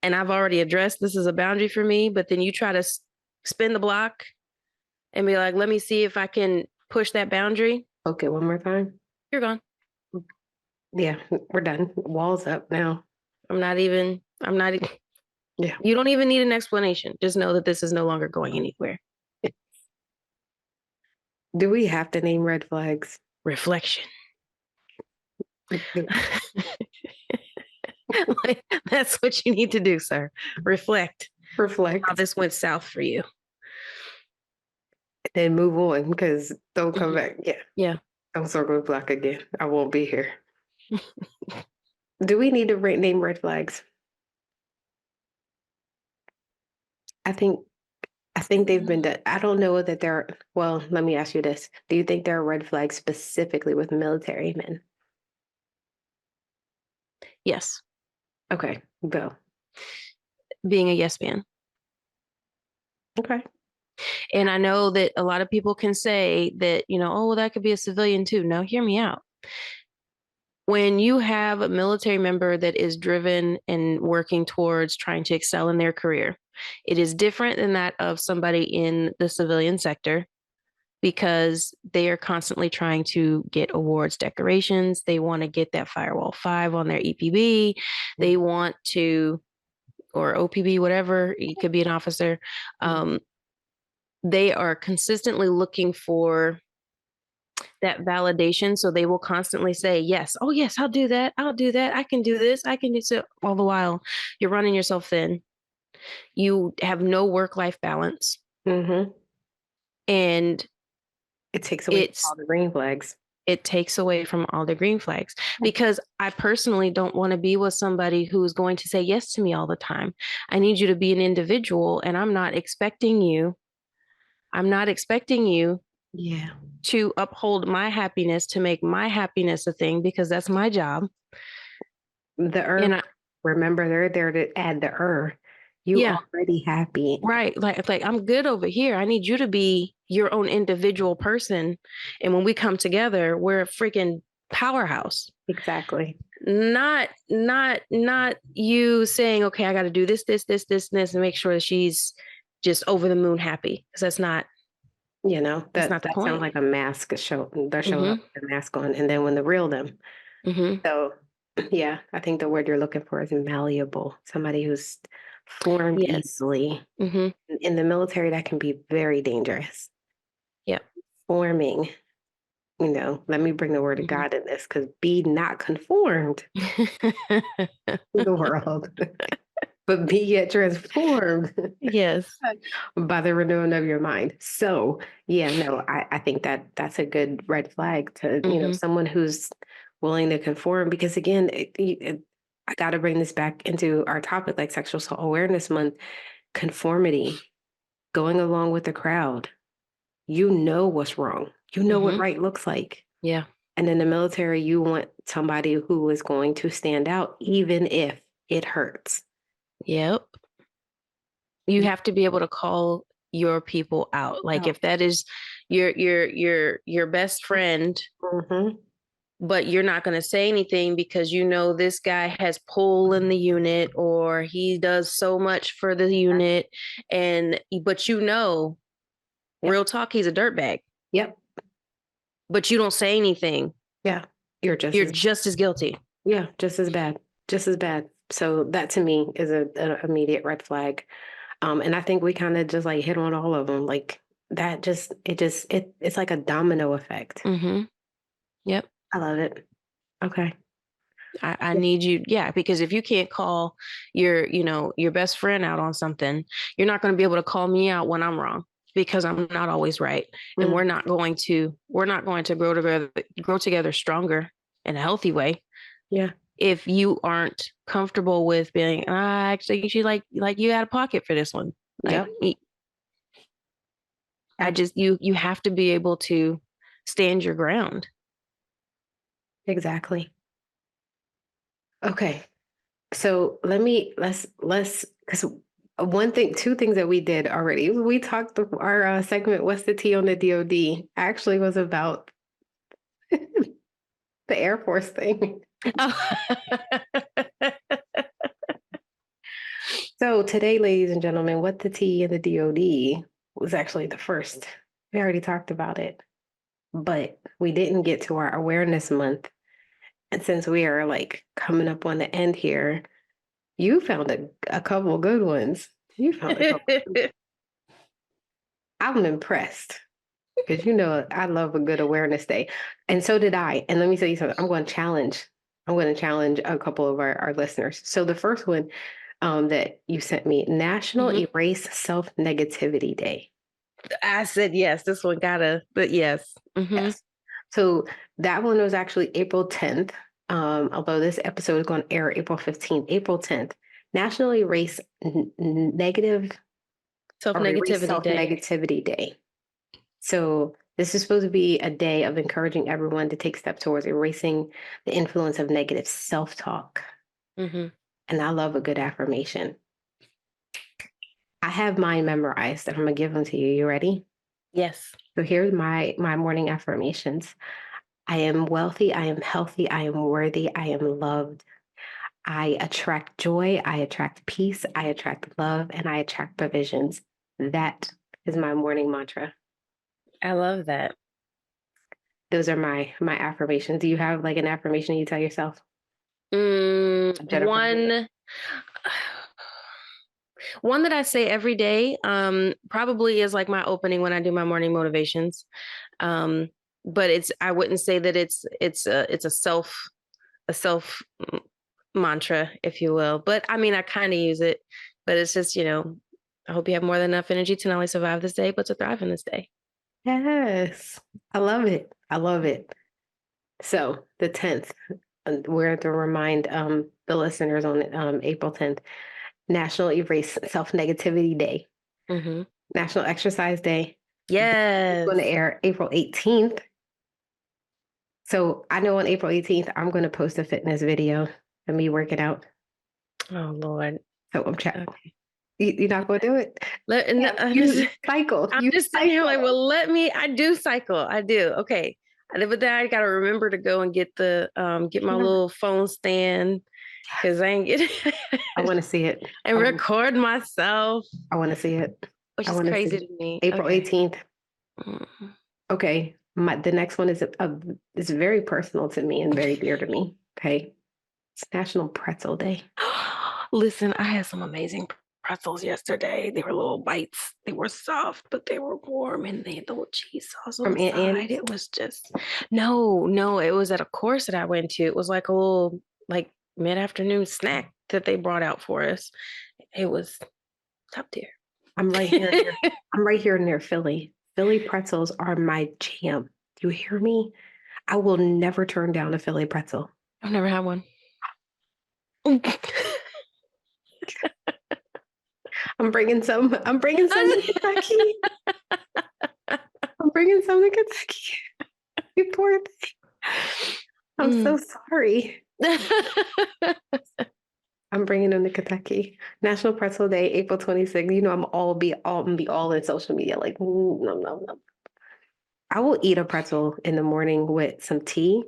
[SPEAKER 2] and I've already addressed this is a boundary for me, but then you try to spin the block and be like, let me see if I can push that boundary,
[SPEAKER 1] Okay, one more time.
[SPEAKER 2] you're gone.
[SPEAKER 1] Yeah, we're done. Walls up now.
[SPEAKER 2] I'm not even
[SPEAKER 1] Yeah.
[SPEAKER 2] you don't even need an explanation, just know that this is no longer going anywhere.
[SPEAKER 1] Do we have to name red flags?
[SPEAKER 2] Reflection. Like, that's what you need to do, sir. Reflect how
[SPEAKER 1] Reflect
[SPEAKER 2] this went south for you.
[SPEAKER 1] and move on because don't come
[SPEAKER 2] Mhm.
[SPEAKER 1] back. Yeah,
[SPEAKER 2] Yeah.
[SPEAKER 1] don't circle the block again. I won't be here. Do we need to name red flags? I think I think they've been done. I don't know that there are, well, let me ask you this. Do you think there are red flags specifically with military men?
[SPEAKER 2] Yes.
[SPEAKER 1] Okay, go.
[SPEAKER 2] Being a yes man.
[SPEAKER 1] Okay.
[SPEAKER 2] And I know that a lot of people can say that, oh, well, that could be a civilian too. No, hear me out. When you have a military member that is driven and working towards trying to excel in their career, it is different than that of somebody in the civilian sector because they are constantly trying to get awards, decorations. They want to get that Firewall 5 on their EPB. They want to, or OPB, whatever, it could be an officer. They are consistently looking for that validation. So they will constantly say, yes, oh, yes, I'll do that. I'll do that. I can do this. I can do so. All the while, you're running yourself thin. You have no work-life balance.
[SPEAKER 1] Mm-hmm.
[SPEAKER 2] And
[SPEAKER 1] it takes away all the green flags.
[SPEAKER 2] It takes away from all the green flags because I personally don't want to be with somebody who's going to say yes to me all the time. I need you to be an individual, and I'm not expecting you.
[SPEAKER 1] Yeah.
[SPEAKER 2] To uphold my happiness, to make my happiness a thing, because that's my job.
[SPEAKER 1] Remember, they're there to add the You already happy.
[SPEAKER 2] Right. Like I'm good over here. I need you to be your own individual person. And when we come together, we're a freaking powerhouse.
[SPEAKER 1] Exactly.
[SPEAKER 2] Not you saying, okay, I got to do this, and make sure that she's just over the moon happy. Because that's not,
[SPEAKER 1] that's
[SPEAKER 2] not the
[SPEAKER 1] that
[SPEAKER 2] point.
[SPEAKER 1] sounds like a mask show. They're showing up with a mask on, and then when the real them. So, yeah, I think the word you're looking for is malleable. Somebody who's formed easily. In the military, that can be very dangerous.
[SPEAKER 2] Yeah.
[SPEAKER 1] Forming, let me bring the word of God in this, because be not conformed to the world, but be yet transformed.
[SPEAKER 2] Yes.
[SPEAKER 1] By the renewing of your mind. So, yeah, no, I think that's a good red flag to, someone who's willing to conform, because again, I got to bring this back into our topic, like Sexual Assault Awareness Month, conformity, going along with the crowd. You know what's wrong. You know what right looks like.
[SPEAKER 2] Yeah.
[SPEAKER 1] And in the military, you want somebody who is going to stand out, even if it hurts.
[SPEAKER 2] Yep. You have to be able to call your people out. Like if that is your best friend, but you're not going to say anything because this guy has pull in the unit, or he does so much for the unit, but real talk, he's a dirtbag.
[SPEAKER 1] Yep.
[SPEAKER 2] But you don't say anything.
[SPEAKER 1] Yeah. You're
[SPEAKER 2] just as guilty.
[SPEAKER 1] Yeah, just as bad. Just as bad. So that to me is an immediate red flag. And I think we kind of just like hit on all of them. Like that it's like a domino effect.
[SPEAKER 2] Yep.
[SPEAKER 1] I love it. Okay.
[SPEAKER 2] I need you. Yeah. Because if you can't call your best friend out on something, you're not going to be able to call me out when I'm wrong, because I'm not always right. And we're not going to grow together stronger in a healthy way.
[SPEAKER 1] Yeah.
[SPEAKER 2] If you aren't comfortable with being, actually, you like you out of pocket for this one. Like, you have to be able to stand your ground.
[SPEAKER 1] Exactly. Okay. So let's because two things that we did already. We talked our segment, What's the Tea on the DOD, actually was about the Air Force thing. So today, ladies and gentlemen, What the Tea in the DOD was actually the first. We already talked about it, but we didn't get to our awareness month. And since we are like coming up on the end here, you found a couple good ones. You found a couple. I'm impressed, because I love a good awareness day, and so did I. And let me tell you something. I'm going to challenge a couple of our listeners. So the first one that you sent me, National Erase Self-Negativity Day.
[SPEAKER 2] I said yes. This one but yes.
[SPEAKER 1] Yes. So that one was actually April 10th. Although this episode is going to air April 15th, April 10th, National Erase Self-Negativity Day. So this is supposed to be a day of encouraging everyone to take steps towards erasing the influence of negative self-talk. And I love a good affirmation. I have mine memorized and I'm going to give them to you. You ready?
[SPEAKER 2] Yes.
[SPEAKER 1] So here's my morning affirmations. I am wealthy, I am healthy, I am worthy, I am loved. I attract joy, I attract peace, I attract love, and I attract provisions. That is my morning mantra.
[SPEAKER 2] I love that.
[SPEAKER 1] Those are my affirmations. Do you have like an affirmation you tell yourself? Jennifer?
[SPEAKER 2] One that I say every day, probably is like my opening when I do my morning motivations. But I wouldn't say that it's a self mantra, if you will. But I mean, I kind of use it, but it's just, I hope you have more than enough energy to not only survive this day, but to thrive in this day.
[SPEAKER 1] Yes. I love it. I love it. So the 10th, we're to remind the listeners on April 10th, National Erase Self-Negativity Day,
[SPEAKER 2] Mm-hmm.
[SPEAKER 1] National Exercise Day. It's
[SPEAKER 2] Yes.
[SPEAKER 1] going to air April 18th. So I know on April 18th, I'm going to post a fitness video of me working out.
[SPEAKER 2] Oh Lord.
[SPEAKER 1] So I'm checking.
[SPEAKER 2] Okay.
[SPEAKER 1] You're not going to do it?
[SPEAKER 2] No,
[SPEAKER 1] Yeah, you cycle.
[SPEAKER 2] I'm
[SPEAKER 1] You
[SPEAKER 2] just sitting here like,
[SPEAKER 1] cycle.
[SPEAKER 2] well, I do cycle. I do. Okay. But then I got to remember to go and get get my
[SPEAKER 1] Yeah.
[SPEAKER 2] little phone stand because I ain't get
[SPEAKER 1] I want to see it.
[SPEAKER 2] and record myself,
[SPEAKER 1] I want to see it.
[SPEAKER 2] which
[SPEAKER 1] I
[SPEAKER 2] is
[SPEAKER 1] want to see
[SPEAKER 2] crazy
[SPEAKER 1] it.
[SPEAKER 2] to me.
[SPEAKER 1] April
[SPEAKER 2] Okay.
[SPEAKER 1] 18th.
[SPEAKER 2] Mm.
[SPEAKER 1] Okay. The next one is very personal to me and very dear to me. Okay. It's National Pretzel Day.
[SPEAKER 2] Listen, I had some amazing pretzels yesterday. They were little bites. They were soft, but they were warm and they had the little cheese sauce on
[SPEAKER 1] From
[SPEAKER 2] the
[SPEAKER 1] Aunt
[SPEAKER 2] side.
[SPEAKER 1] Annie's.
[SPEAKER 2] It was just no, it was at a course that I went to. It was like a little like mid-afternoon snack that they brought out for us. It was top tier.
[SPEAKER 1] I'm right here. I'm right here near Philly. Philly pretzels are my jam. Do you hear me? I will never turn down a Philly pretzel.
[SPEAKER 2] I've never had one.
[SPEAKER 1] I'm bringing some. I'm bringing some to Kentucky. I'm bringing some to Kentucky. You poor thing. I'm so sorry. I'm bringing them to Kentucky. National Pretzel Day, April 26th. You know, I'm all in social media. Like, no. I will eat a pretzel in the morning with some tea,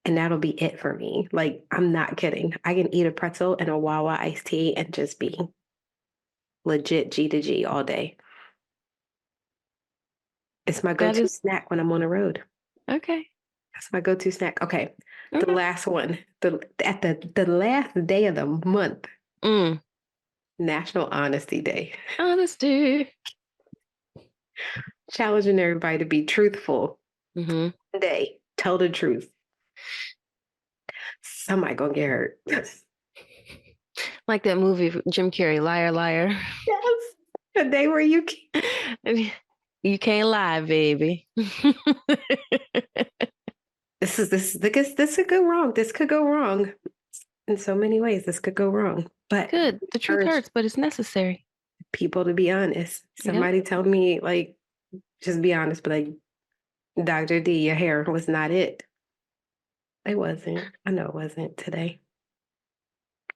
[SPEAKER 1] and that'll be it for me. Like, I'm not kidding. I can eat a pretzel and a Wawa iced tea and just be legit G to G all day. It's my
[SPEAKER 2] That
[SPEAKER 1] go-to
[SPEAKER 2] is
[SPEAKER 1] snack when I'm on the road.
[SPEAKER 2] okay.
[SPEAKER 1] That's my go-to snack. Okay. The
[SPEAKER 2] Okay.
[SPEAKER 1] last one. The last day of the month, National Honesty Day.
[SPEAKER 2] Honesty.
[SPEAKER 1] Challenging everybody to be truthful.
[SPEAKER 2] Mm-hmm.
[SPEAKER 1] Day. Tell the truth. Somebody gonna get hurt.
[SPEAKER 2] Like that movie, Jim Carrey, Liar, Liar.
[SPEAKER 1] Yes. The day where you
[SPEAKER 2] You can't lie, baby.
[SPEAKER 1] this could go wrong. This could go wrong in so many ways. This could go wrong. But
[SPEAKER 2] Good. The truth
[SPEAKER 1] urge
[SPEAKER 2] hurts, but it's necessary.
[SPEAKER 1] people to be honest.
[SPEAKER 2] Yep.
[SPEAKER 1] Somebody tell me, like, just be honest, but like, Dr. D, your hair was not it. It wasn't. I know it wasn't today.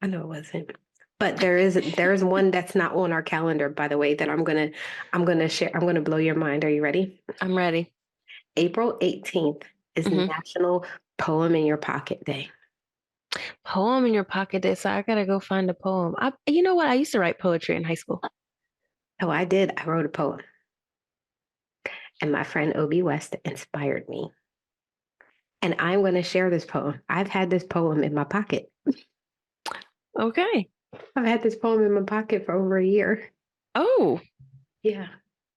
[SPEAKER 1] I know it wasn't. But there is one that's not on our calendar, by the way, that I'm gonna share. I'm gonna blow your mind. Are you ready?
[SPEAKER 2] I'm ready.
[SPEAKER 1] April 18th is National Poem in Your Pocket Day.
[SPEAKER 2] Poem in your pocket day. So I gotta go find a poem. You know what? I used to write poetry in high school.
[SPEAKER 1] Oh, I did. I wrote a poem. And my friend Obi West inspired me. And I'm going to share this poem. I've had this poem in my pocket.
[SPEAKER 2] Okay.
[SPEAKER 1] I've had this poem in my pocket for over a year.
[SPEAKER 2] Oh.
[SPEAKER 1] Yeah,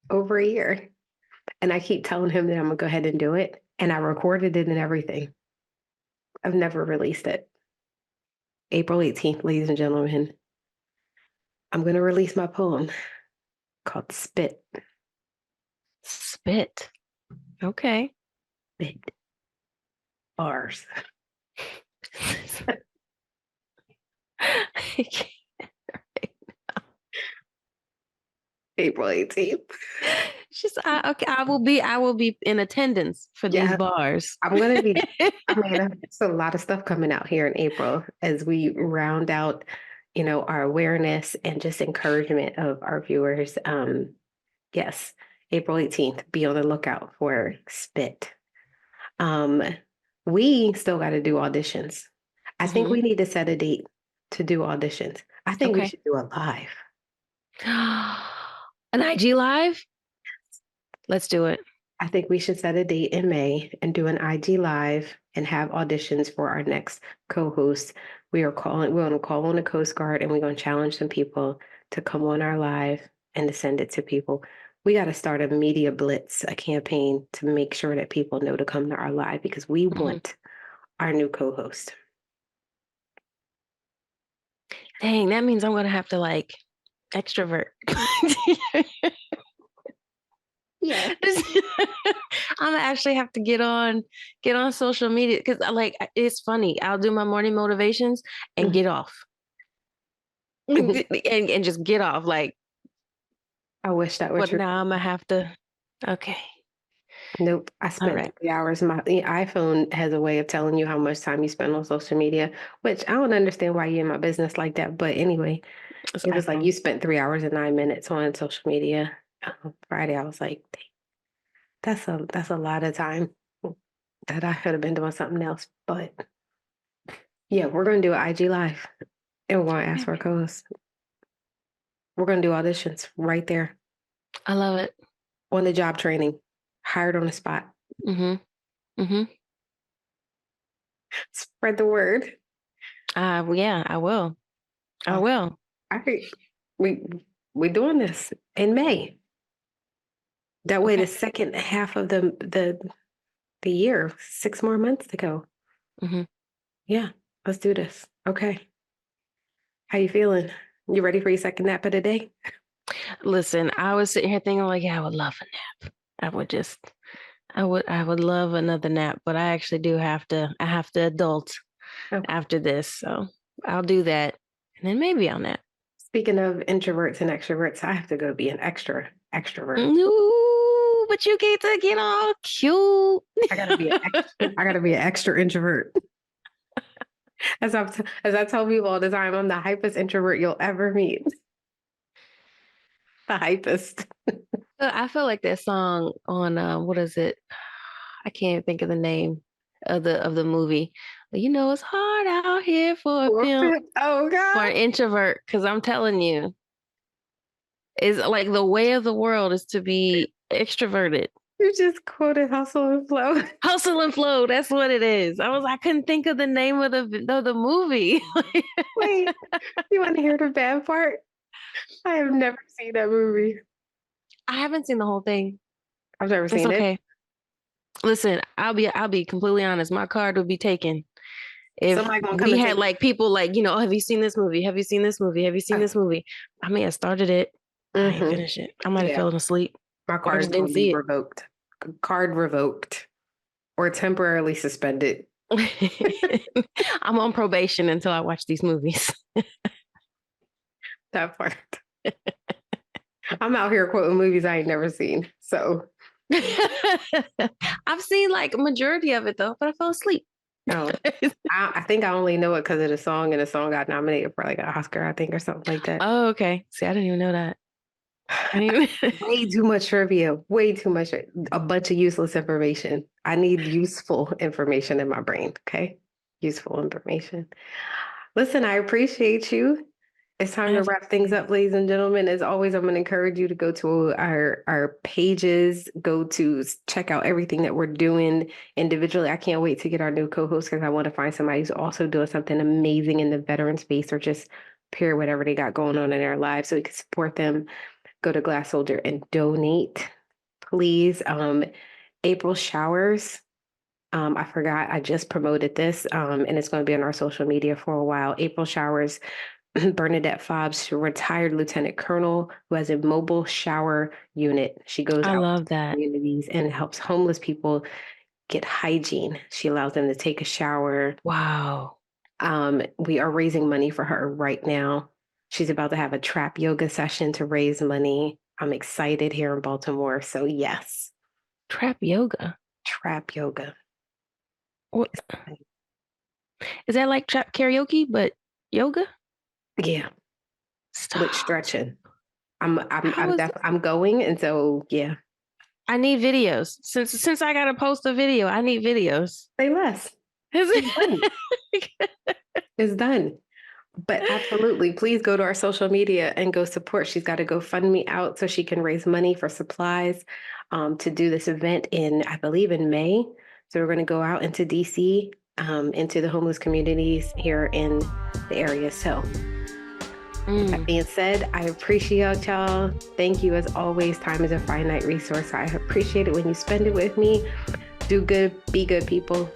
[SPEAKER 1] over a year. And I keep telling him that I'm going to go ahead and do it. And I recorded it and everything. I've never released it. April 18th, ladies and gentlemen, I'm going to release my poem called Spit.
[SPEAKER 2] Spit. Okay.
[SPEAKER 1] Spit. Bars. April 18th.
[SPEAKER 2] Just okay. I will be in attendance for these bars.
[SPEAKER 1] I'm gonna be. I mean, there's a lot of stuff coming out here in April as we round out our awareness and just encouragement of our viewers. Yes, April 18th, be on the lookout for Spit. Um, we still got to do auditions. I think
[SPEAKER 2] Mhm.
[SPEAKER 1] we need to set a date to do auditions. I think we
[SPEAKER 2] Okay.
[SPEAKER 1] should do a live.
[SPEAKER 2] An IG live? Let's do it.
[SPEAKER 1] I think we should set a date in May and do an IG live and have auditions for our next co-host. We're going to call on the Coast Guard and we're going to challenge some people to come on our live and to send it to people. We got to start a media blitz, a campaign to make sure that people know to come to our live because we
[SPEAKER 2] Mhm.
[SPEAKER 1] want our new co-host.
[SPEAKER 2] Dang, that means I'm gonna have to like extrovert.
[SPEAKER 1] Yeah.
[SPEAKER 2] I'm gonna actually have to get on social media because like it's funny. I'll do my morning motivations and get off. And just get off. Like,
[SPEAKER 1] I wish that were
[SPEAKER 2] but
[SPEAKER 1] true.
[SPEAKER 2] now I'm gonna have to okay.
[SPEAKER 1] Nope. I
[SPEAKER 2] All
[SPEAKER 1] spent
[SPEAKER 2] right.
[SPEAKER 1] 3 hours. The iPhone has a way of telling you how much time you spend on social media, which I don't understand why you're in my business like that. But anyway,
[SPEAKER 2] It's
[SPEAKER 1] it was like
[SPEAKER 2] iPhone.
[SPEAKER 1] you spent 3 hours and 9 minutes on social media. Friday, I was like, "Dang, that's a lot of time that I could have been doing something else." But yeah, we're gonna do an IG live and we're gonna ask
[SPEAKER 2] Okay.
[SPEAKER 1] for a co-host. We're gonna do auditions right there
[SPEAKER 2] I love it.
[SPEAKER 1] on the job training, hired on the spot.
[SPEAKER 2] Mm-hmm. Mm-hmm.
[SPEAKER 1] Spread the word.
[SPEAKER 2] Yeah, I will. I
[SPEAKER 1] Okay.
[SPEAKER 2] will.
[SPEAKER 1] All right. We we doing this in May. That way, the
[SPEAKER 2] Okay.
[SPEAKER 1] second half of the year, 6 more months to go.
[SPEAKER 2] Mm-hmm.
[SPEAKER 1] Yeah, let's do this. Okay. How you feeling? You ready for your second nap of the day?
[SPEAKER 2] Listen, I was sitting here thinking like, yeah, I would love a nap. I would just I would love another nap, but I actually do I have to adult
[SPEAKER 1] Okay.
[SPEAKER 2] after this. So I'll do that. And then maybe I'll nap.
[SPEAKER 1] Speaking of introverts and extroverts, I have to go be an extrovert.
[SPEAKER 2] No, but you get to get all cute.
[SPEAKER 1] I gotta be an extra introvert. As I tell people all the time, I'm the hypest introvert you'll ever meet. The hypest.
[SPEAKER 2] I feel like that song on what is it? I can't think of the name of the movie. But you know, it's hard out here for a pimp,
[SPEAKER 1] Oh
[SPEAKER 2] for
[SPEAKER 1] God.
[SPEAKER 2] an introvert. Because I'm telling you, it's like the way of the world is to be extroverted.
[SPEAKER 1] You just quoted Hustle and Flow.
[SPEAKER 2] Hustle and flow. That's what it is. I couldn't think of the name of the movie.
[SPEAKER 1] Wait, you want to hear the bad part? I have never seen that movie.
[SPEAKER 2] I haven't seen the whole thing.
[SPEAKER 1] I've never
[SPEAKER 2] It's
[SPEAKER 1] seen it.
[SPEAKER 2] okay. Listen, I'll be completely honest. My card would be taken if
[SPEAKER 1] Somebody gonna come
[SPEAKER 2] we
[SPEAKER 1] and
[SPEAKER 2] had
[SPEAKER 1] take.
[SPEAKER 2] like people like, you know, "Oh, have you seen this movie? Have you seen this movie? Have you seen
[SPEAKER 1] Oh,
[SPEAKER 2] this movie?" I may have started it. I ain't
[SPEAKER 1] mm-hmm.
[SPEAKER 2] finished it. I might have
[SPEAKER 1] Yeah,
[SPEAKER 2] fallen asleep
[SPEAKER 1] my
[SPEAKER 2] or I
[SPEAKER 1] card
[SPEAKER 2] just
[SPEAKER 1] is
[SPEAKER 2] didn't
[SPEAKER 1] gonna be
[SPEAKER 2] see
[SPEAKER 1] revoked. Card revoked or temporarily suspended.
[SPEAKER 2] it. I'm on probation until I watch these movies.
[SPEAKER 1] That part. I'm out here quoting movies I ain't never seen. So,
[SPEAKER 2] I've seen like a majority of it though, but I fell asleep.
[SPEAKER 1] oh, I think I only know it because of the song, and the song got nominated for like an Oscar, I think, or something like that.
[SPEAKER 2] Oh, okay. See, I didn't even know that. I didn't even...
[SPEAKER 1] Way too much trivia, way too much, a bunch of useless information. I need useful information in my brain. Okay. Useful information. Listen, I appreciate you. It's time to wrap things
[SPEAKER 2] Absolutely.
[SPEAKER 1] up, ladies and gentlemen. As always, I'm going to encourage you to go to our pages, go to check out everything that we're doing individually. I can't wait to get our new co-host because I want to find somebody who's also doing something amazing in the veteran space or just period, whatever they got going on in their lives so we can support them. Go to Glass Soldier and donate, please. April showers. I forgot I just promoted this, and it's going to be on our social media for a while. April showers. Bernadette Fobbs, retired lieutenant colonel who has a mobile shower unit. She goes
[SPEAKER 2] I
[SPEAKER 1] out
[SPEAKER 2] love
[SPEAKER 1] to
[SPEAKER 2] that.
[SPEAKER 1] communities and helps homeless people get hygiene. She allows them to take a shower.
[SPEAKER 2] Wow.
[SPEAKER 1] We are raising money for her right now. She's about to have a trap yoga session to raise money. I'm excited here in Baltimore. So, yes,
[SPEAKER 2] Trap yoga.
[SPEAKER 1] trap yoga.
[SPEAKER 2] What is that like trap karaoke, but yoga?
[SPEAKER 1] Yeah, with
[SPEAKER 2] Stop.
[SPEAKER 1] stretching. I'm
[SPEAKER 2] How is
[SPEAKER 1] I'm going, and so yeah,
[SPEAKER 2] I need videos. Since I gotta post a video, I need videos.
[SPEAKER 1] say less.
[SPEAKER 2] Is
[SPEAKER 1] It's done.
[SPEAKER 2] it-
[SPEAKER 1] It's done. But absolutely, please go to our social media and go support. She's got to go fund me out so she can raise money for supplies to do this event in, I believe, in May. So we're going to go out into DC, into the homeless communities here in the area. So that
[SPEAKER 2] Mm.
[SPEAKER 1] being said, I appreciate y'all. Thank you as always. Time is a finite resource. I appreciate it when you spend it with me. Do good, be good, people.